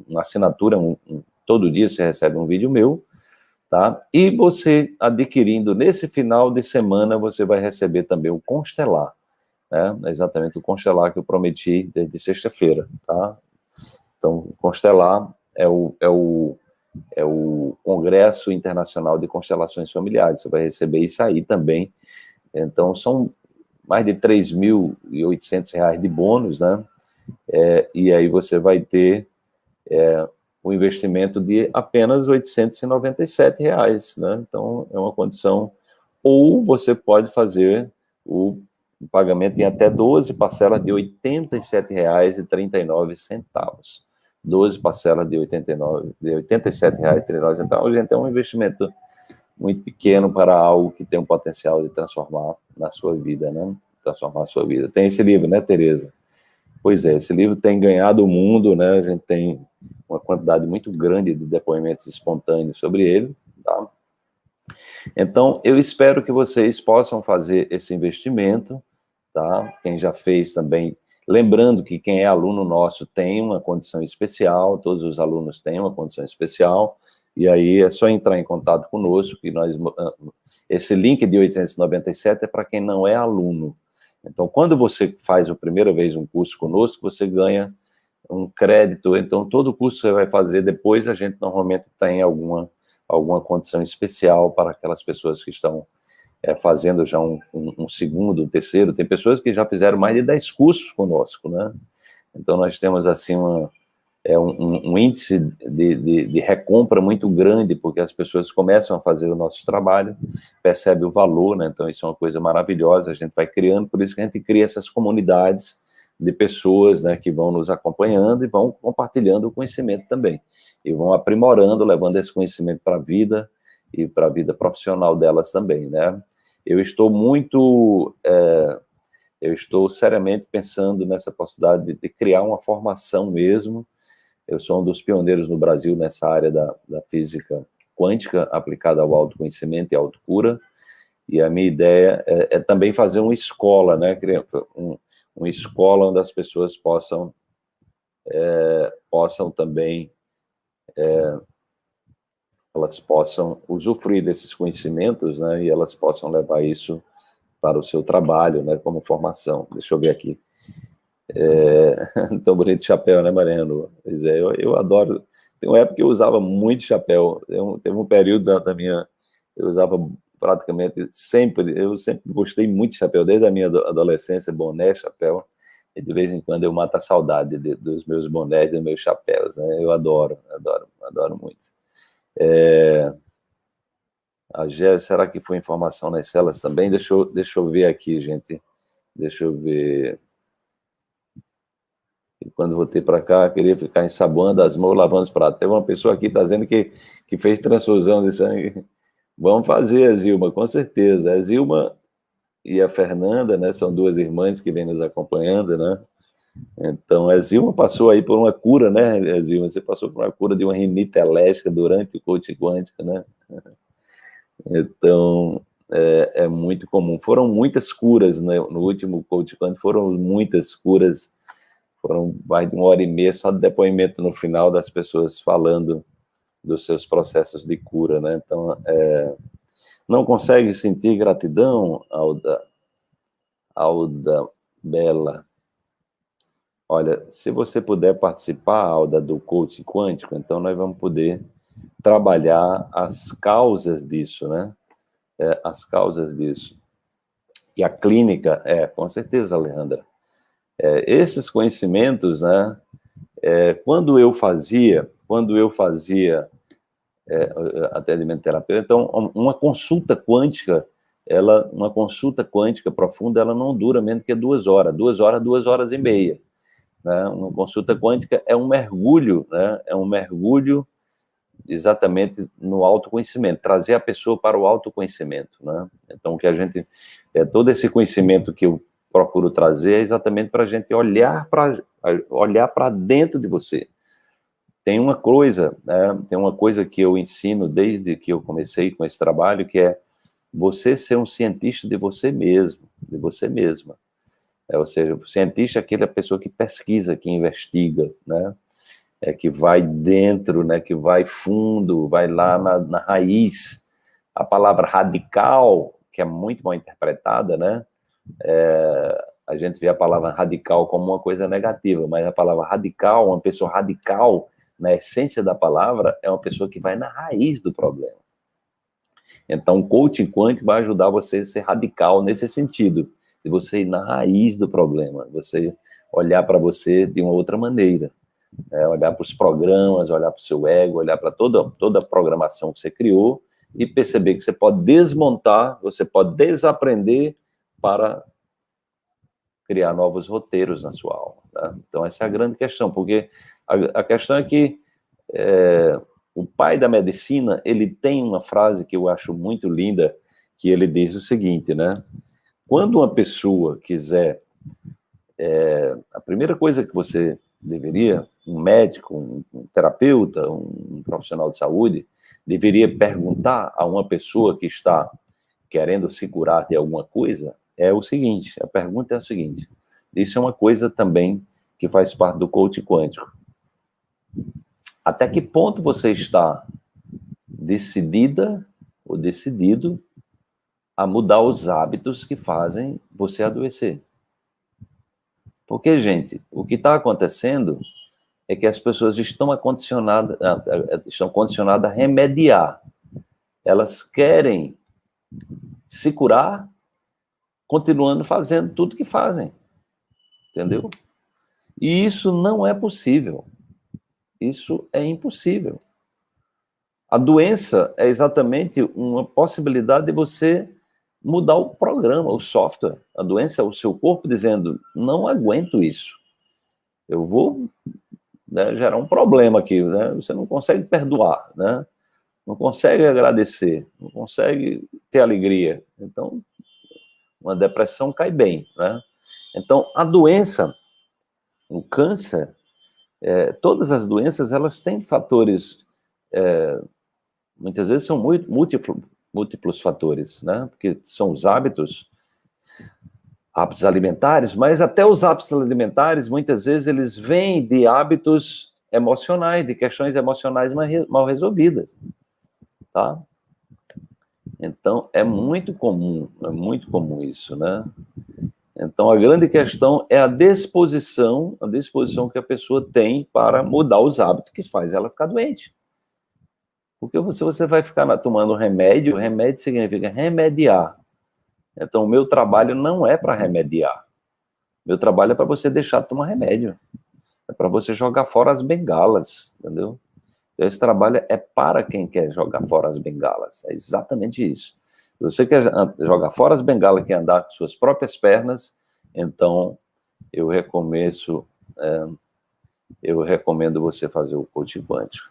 uma assinatura, todo dia você recebe um vídeo meu, tá? E você adquirindo nesse final de semana, você vai receber também o Constelar, né? Exatamente o Constelar que eu prometi desde sexta-feira, tá? Então, o Constelar é o Congresso Internacional de Constelações Familiares, você vai receber isso aí também. Então, são mais de R$3.800 de bônus, né? E aí você vai ter um investimento de apenas R$897, né? Então, é uma condição. Ou você pode fazer o pagamento em até 12 parcelas de R$87,39. 12 parcelas de R$87,39. Gente, é um investimento muito pequeno para algo que tem um potencial de transformar na sua vida, né? Transformar a sua vida. Tem esse livro, né, Tereza? Pois é, esse livro tem ganhado o mundo, né? A gente tem uma quantidade muito grande de depoimentos espontâneos sobre ele, tá? Então, eu espero que vocês possam fazer esse investimento, tá? Quem já fez também, lembrando que quem é aluno nosso tem uma condição especial, todos os alunos têm uma condição especial, e aí é só entrar em contato conosco, que esse link de 897 é para quem não é aluno. Então, quando você faz a primeira vez um curso conosco, você ganha um crédito. Então, todo curso que você vai fazer depois, a gente normalmente tem alguma condição especial para aquelas pessoas que estão fazendo já um segundo, um terceiro. Tem pessoas que já fizeram mais de 10 cursos conosco, né? Então, nós temos, assim, um índice de recompra muito grande, porque as pessoas começam a fazer o nosso trabalho, percebem o valor, né? Então isso é uma coisa maravilhosa, a gente vai criando, por isso que a gente cria essas comunidades de pessoas, né, que vão nos acompanhando e vão compartilhando o conhecimento também, e vão aprimorando, levando esse conhecimento para a vida e para a vida profissional delas também, né? Eu estou seriamente pensando nessa possibilidade de criar uma formação mesmo. Eu sou um dos pioneiros no Brasil nessa área da física quântica aplicada ao autoconhecimento e autocura, e a minha ideia é também fazer uma escola, né? Uma escola onde as pessoas possam também elas possam usufruir desses conhecimentos, né? E elas possam levar isso para o seu trabalho, né? Como formação. Deixa eu ver aqui. Tão bonito de chapéu, né, Mariano? Pois é, eu adoro. Tem uma época que eu usava muito chapéu. Teve um período da minha. Eu usava praticamente sempre. Eu sempre gostei muito de chapéu, desde a minha adolescência, boné, chapéu. E de vez em quando eu mato a saudade dos meus bonés, dos meus chapéus, né? Eu adoro muito. A Gé, será que foi informação nas celas também? Deixa eu ver aqui, gente. Deixa eu ver. E quando voltei para cá, queria ficar ensaboando as mãos, lavando os pratos. Teve uma pessoa aqui que está dizendo que fez transfusão de sangue. Vamos fazer, a Zilma, com certeza. A Zilma e a Fernanda, né, são duas irmãs que vêm nos acompanhando, né? Então, a Zilma passou aí por uma cura, né, Zilma? Você passou por uma cura de uma rinite alérgica durante o coaching quântico, né? Então, é muito comum. Foram muitas curas, né? No último Coach Quântico, foram muitas curas, foram mais de 1h30 só de depoimento no final das pessoas falando dos seus processos de cura, né? Então, não consegue sentir gratidão, Alda Bela? Olha, se você puder participar, Alda, do coaching quântico, então nós vamos poder trabalhar as causas disso, né? As causas disso. E a clínica, com certeza, Alejandra. Esses conhecimentos, né? Quando eu fazia atendimento terapêutico, então uma consulta quântica, uma consulta quântica profunda, ela não dura menos que 2 horas, 2 horas e meia. Né? Uma consulta quântica é um mergulho, né? É um mergulho exatamente no autoconhecimento, trazer a pessoa para o autoconhecimento, né? Então, que a gente, todo esse conhecimento que eu procuro trazer é exatamente para a gente olhar para dentro de você. Tem uma coisa, né? Tem uma coisa que eu ensino desde que eu comecei com esse trabalho, que é você ser um cientista de você mesmo, de você mesma. Ou seja, o cientista é aquela pessoa que pesquisa, que investiga, né? Que vai dentro, né? Que vai fundo, vai lá na raiz. A palavra radical, que é muito mal interpretada, né? A gente vê a palavra radical como uma coisa negativa, mas a palavra radical, uma pessoa radical, na essência da palavra, é uma pessoa que vai na raiz do problema. Então, o coaching quântico vai ajudar você a ser radical nesse sentido, de você ir na raiz do problema, você olhar para você de uma outra maneira, né? Olhar para os programas, olhar para o seu ego, olhar para toda a programação que você criou e perceber que você pode desmontar, você pode desaprender para criar novos roteiros na sua alma. Tá? Então, essa é a grande questão, porque a questão é que o pai da medicina, ele tem uma frase que eu acho muito linda, que ele diz o seguinte, né? Quando uma pessoa quiser... a primeira coisa que você deveria, um médico, um terapeuta, um profissional de saúde, deveria perguntar a uma pessoa que está querendo se curar de alguma coisa, é o seguinte, a pergunta é a seguinte, isso é uma coisa também que faz parte do coaching quântico. Até que ponto você está decidida ou decidido a mudar os hábitos que fazem você adoecer? Porque, gente, o que está acontecendo é que as pessoas estão condicionadas a remediar. Elas querem se curar continuando fazendo tudo que fazem. Entendeu? E isso não é possível. Isso é impossível. A doença é exatamente uma possibilidade de você mudar o programa, o software. A doença é o seu corpo dizendo, não aguento isso. Eu vou, né, gerar um problema aqui. Né? Você não consegue perdoar, né? Não consegue agradecer, não consegue ter alegria. Então, uma depressão cai bem. Né? Então, a doença, o câncer, todas as doenças, elas têm fatores... muitas vezes são múltiplos fatores, né? Porque são os hábitos alimentares, mas até os hábitos alimentares, muitas vezes, eles vêm de hábitos emocionais, de questões emocionais mal resolvidas, tá? Então, é muito comum isso, né? Então, a grande questão é a disposição que a pessoa tem para mudar os hábitos que faz ela ficar doente. Porque se você vai ficar tomando remédio significa remediar. Então, o meu trabalho não é para remediar. Meu trabalho é para você deixar de tomar remédio. É para você jogar fora as bengalas, entendeu? Então, esse trabalho é para quem quer jogar fora as bengalas. É exatamente isso. Se você quer jogar fora as bengalas, quer andar com suas próprias pernas, então eu recomendo você fazer o coaching quântico.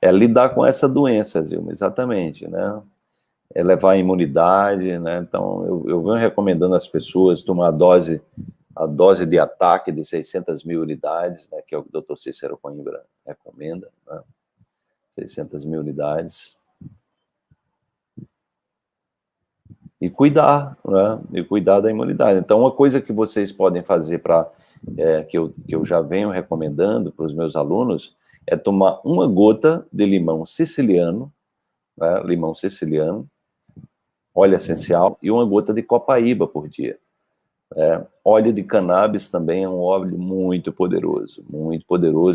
É lidar com essa doença, Zilma, exatamente, né? É levar a imunidade, né? Então, eu venho recomendando às pessoas tomar a dose de ataque de 600 mil unidades, né? Que é o que o Dr. Cícero Coimbra recomenda, né? 600 mil unidades. e cuidar, né? E cuidar da imunidade. Então, uma coisa que vocês podem fazer que eu já venho recomendando para os meus alunos é tomar uma gota de limão siciliano, né? Limão siciliano, óleo essencial e uma gota de copaíba por dia. Óleo de cannabis também é um óleo muito poderoso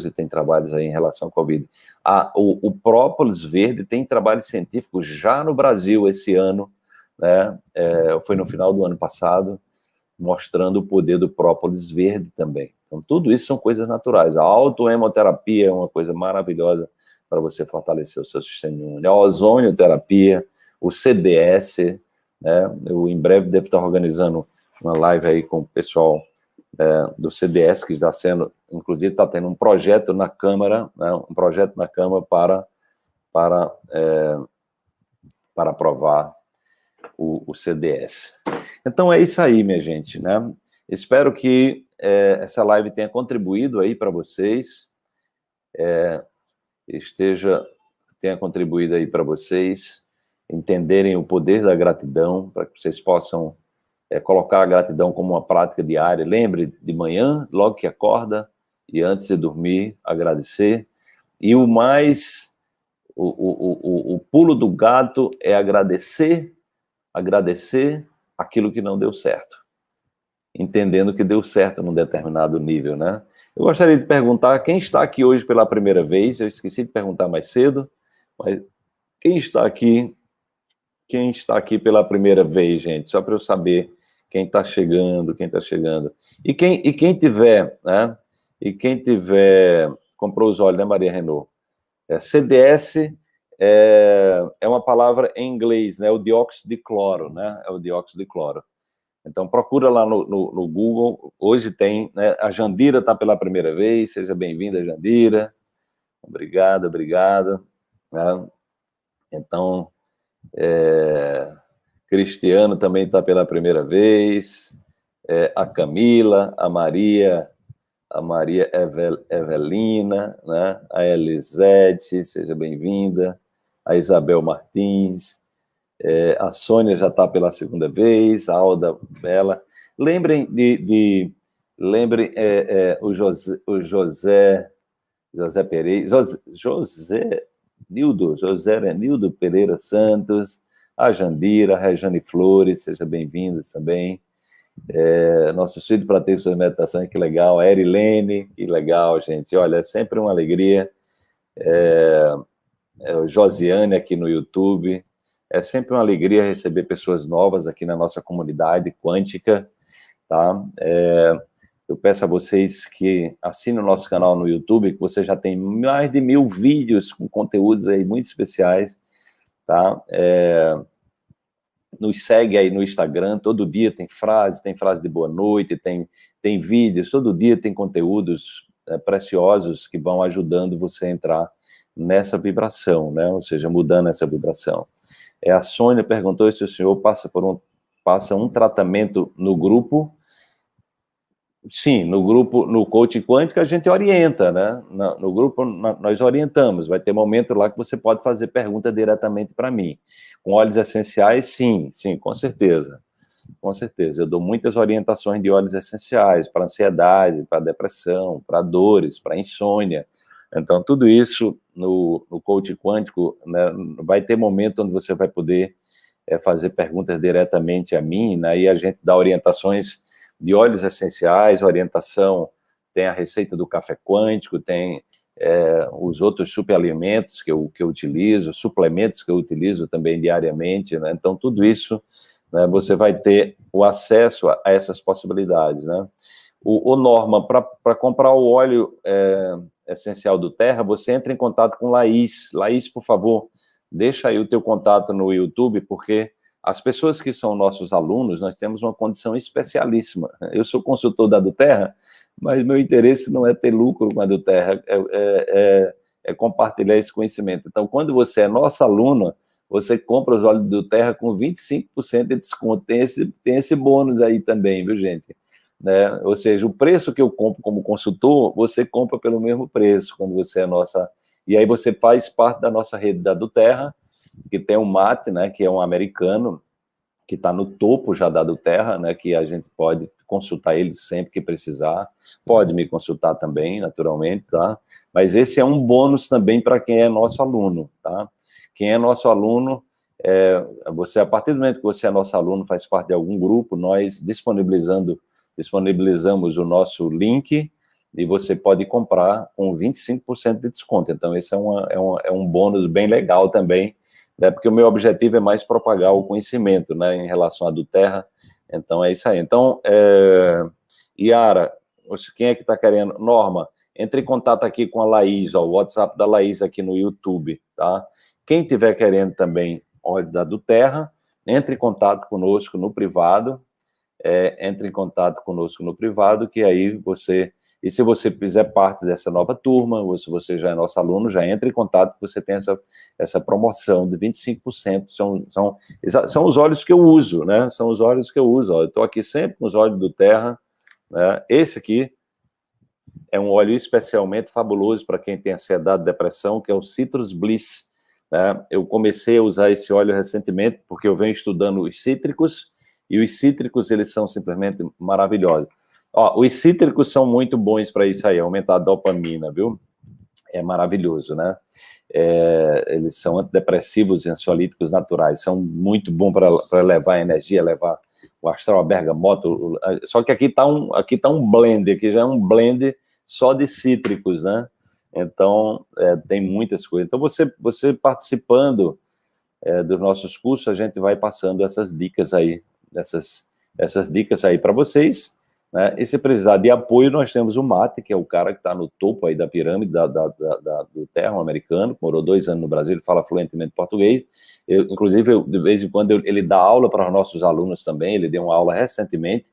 e tem trabalhos aí em relação ao Covid. O própolis verde tem trabalho científico já no Brasil esse ano, né? Foi no final do ano passado, mostrando o poder do própolis verde também. Então, tudo isso são coisas naturais. A autohemoterapia é uma coisa maravilhosa para você fortalecer o seu sistema imune. A ozonioterapia, o CDS, né? Eu, em breve, devo estar organizando uma live aí com o pessoal do CDS, que está sendo, inclusive, está tendo um projeto na Câmara, né? Um projeto na Câmara para aprovar o CDS. Então é isso aí, minha gente, né? Espero que essa live tenha contribuído aí para vocês, tenha contribuído aí para vocês entenderem o poder da gratidão, para que vocês possam colocar a gratidão como uma prática diária. Lembre, de manhã, logo que acorda, e antes de dormir, agradecer. E o pulo do gato é agradecer aquilo que não deu certo, entendendo que deu certo num determinado nível, né? Eu gostaria de perguntar quem está aqui hoje pela primeira vez. Eu esqueci de perguntar mais cedo, mas quem está aqui pela primeira vez, gente? Só para eu saber quem está chegando. E quem tiver, né? E quem tiver, comprou os olhos, né, Maria Renault? CDS é uma palavra em inglês, né? O dióxido de cloro, né? É o dióxido de cloro. Então, procura lá no Google. Hoje tem, né? A Jandira está pela primeira vez. Seja bem-vinda, Jandira. Obrigado. Né? Então, Cristiano também está pela primeira vez. A Camila, a Maria Evelina, né? A Elisete, seja bem-vinda. A Isabel Martins. A Sônia já está pela segunda vez, a Alda Bela. Lembrem o José Pereira, José Nildo Pereira Santos, a Jandira, a Rejane Flores, sejam bem-vindas também. Nosso filho para ter suas meditações, que legal. A Erilene, que legal, gente. Olha, é sempre uma alegria. Josiane aqui no YouTube. É sempre uma alegria receber pessoas novas aqui na nossa comunidade quântica, tá? Eu peço a vocês que assinem o nosso canal no YouTube, que você já tem mais de 1000 vídeos com conteúdos aí muito especiais, tá? Nos segue aí no Instagram, todo dia tem frase de boa noite, tem vídeos, todo dia tem conteúdos preciosos que vão ajudando você a entrar nessa vibração, né? Ou seja, mudando essa vibração. A Sônia perguntou se o senhor passa um tratamento no grupo. Sim, no coaching quântico a gente orienta, né? No grupo nós orientamos, vai ter momento lá que você pode fazer pergunta diretamente para mim. Com óleos essenciais, sim, com certeza. Com certeza, eu dou muitas orientações de óleos essenciais para ansiedade, para depressão, para dores, para insônia. Então, tudo isso no coaching quântico, né, vai ter momento onde você vai poder fazer perguntas diretamente a mim, né, e a gente dá orientações de óleos essenciais, orientação, tem a receita do café quântico, tem os outros suplementos que eu utilizo, suplementos que eu utilizo também diariamente, né, então tudo isso, né, você vai ter o acesso a essas possibilidades, né. O Norma, para comprar o óleo essencial do Terra, você entra em contato com Laís. Laís, por favor, deixa aí o teu contato no YouTube, porque as pessoas que são nossos alunos, nós temos uma condição especialíssima. Eu sou consultor da do Terra, mas meu interesse não é ter lucro com a do Terra, é compartilhar esse conhecimento. Então, quando você é nossa aluna, você compra os óleos do Terra com 25% de desconto. Tem esse bônus aí também, viu, gente? Né? Ou seja, o preço que eu compro como consultor, você compra pelo mesmo preço quando você é nossa. E aí você faz parte da nossa rede da do Terra, que tem o Mate, né, que é um americano, que está no topo já da Terra, né, que a gente pode consultar ele sempre que precisar, pode me consultar também, naturalmente, tá? Mas esse é um bônus também para quem é nosso aluno, tá? Quem é nosso aluno, você, a partir do momento que você é nosso aluno, faz parte de algum grupo, nós disponibilizamos o nosso link e você pode comprar com 25% de desconto. Então, esse é um bônus bem legal também, né, porque o meu objetivo é mais propagar o conhecimento, né, em relação à do Terra. Então, é isso aí. Então, Yara, quem é que está querendo? Norma, entre em contato aqui com a Laís, ó, o WhatsApp da Laís aqui no YouTube, tá? Quem tiver querendo também óleo da do Terra, entre em contato conosco no privado, entre em contato conosco no privado, que aí você... E se você fizer parte dessa nova turma, ou se você já é nosso aluno, já entre em contato, que você tem essa promoção de 25%. São os óleos que eu uso, né? São os óleos que eu uso. Ó. Eu estou aqui sempre com os óleos do Terra, né? Esse aqui é um óleo especialmente fabuloso para quem tem ansiedade, depressão, que é o Citrus Bliss. Né? Eu comecei a usar esse óleo recentemente, porque eu venho estudando os cítricos, e os cítricos, eles são simplesmente maravilhosos. Ó, os cítricos são muito bons para isso aí, aumentar a dopamina, viu? É maravilhoso, né? Eles são antidepressivos e ansiolíticos naturais, são muito bons para levar a energia, levar o astral, a bergamota. Só que aqui tá um blend, aqui já é um blend só de cítricos, né? Então, tem muitas coisas. Então, você participando dos nossos cursos, a gente vai passando essas dicas aí, essas dicas aí para vocês. Né? E se precisar de apoio, nós temos o Mate, que é o cara que está no topo aí da pirâmide do Terra, um americano, que morou 2 anos no Brasil, ele fala fluentemente português. Inclusive, de vez em quando, ele dá aula para os nossos alunos também, ele deu uma aula recentemente,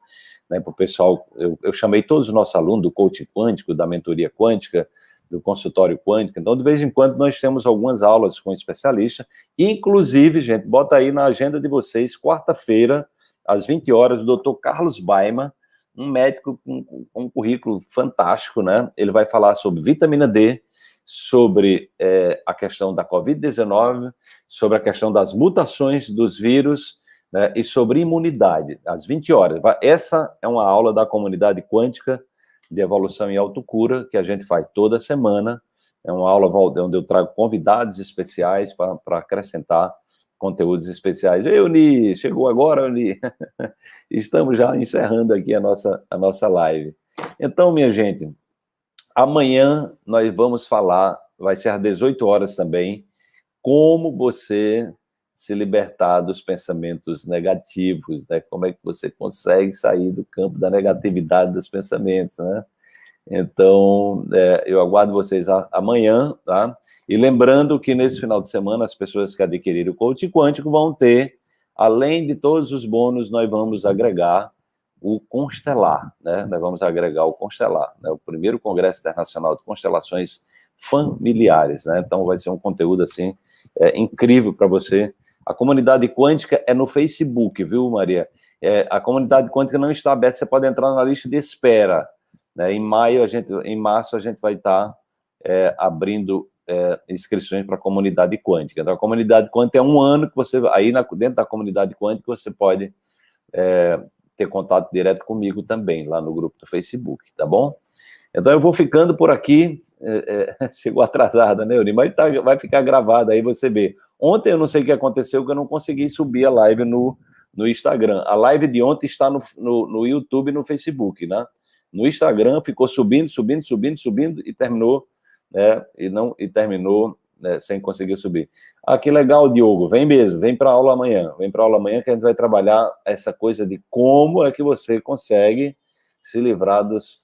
né, para o pessoal. Eu chamei todos os nossos alunos do coaching quântico, da mentoria quântica, do consultório quântico. Então, de vez em quando, nós temos algumas aulas com especialistas. Inclusive, gente, bota aí na agenda de vocês, quarta-feira, às 20 horas, o Dr. Carlos Baima, um médico com um currículo fantástico, né? Ele vai falar sobre vitamina D, sobre a questão da Covid-19, sobre a questão das mutações dos vírus, né? E sobre imunidade, às 20 horas. Essa é uma aula da comunidade quântica de evolução e autocura, que a gente faz toda semana. É uma aula onde eu trago convidados especiais para acrescentar conteúdos especiais. Euni, chegou agora, Euni. Estamos já encerrando aqui a nossa live. Então, minha gente, amanhã nós vamos falar, vai ser às 18 horas também, como você se libertar dos pensamentos negativos, né? Como é que você consegue sair do campo da negatividade dos pensamentos, né? Então, eu aguardo vocês amanhã, tá? E lembrando que nesse final de semana, as pessoas que adquiriram o coaching quântico vão ter, além de todos os bônus, nós vamos agregar o Constelar, né? Nós vamos agregar o Constelar, né? O primeiro Congresso Internacional de Constelações Familiares, né? Então, vai ser um conteúdo, assim, incrível para você. A comunidade quântica é no Facebook, viu, Maria? A comunidade quântica não está aberta, você pode entrar na lista de espera. Em março, a gente vai estar abrindo inscrições para a comunidade quântica. Então, a comunidade quântica é um ano que você... Aí, dentro da comunidade quântica, você pode ter contato direto comigo também, lá no grupo do Facebook, tá bom? Então, eu vou ficando por aqui. Chegou atrasada, né, Euni? Mas vai ficar gravada, aí você vê. Ontem, eu não sei o que aconteceu, que eu não consegui subir a live no Instagram. A live de ontem está no YouTube e no Facebook, né? No Instagram ficou subindo e terminou, terminou sem conseguir subir. Ah, que legal, Diogo, vem mesmo, vem para a aula amanhã, que a gente vai trabalhar essa coisa de como é que você consegue se livrar dos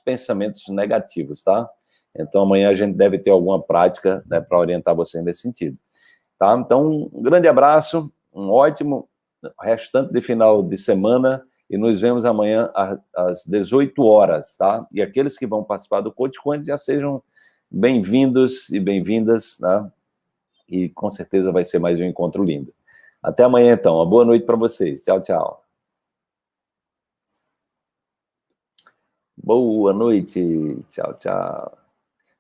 pensamentos negativos, tá? Então amanhã a gente deve ter alguma prática, né, para orientar você nesse sentido, tá? Então, um grande abraço, um ótimo restante de final de semana, e nos vemos amanhã às 18 horas, tá? E aqueles que vão participar do Coach Quântico já sejam bem-vindos e bem-vindas, né? E com certeza vai ser mais um encontro lindo. Até amanhã, então. Uma boa noite para vocês. Tchau, tchau. Boa noite. Tchau, tchau.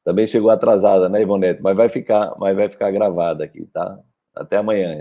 Também chegou atrasada, né, Ivonete? Mas vai ficar gravada aqui, tá? Até amanhã.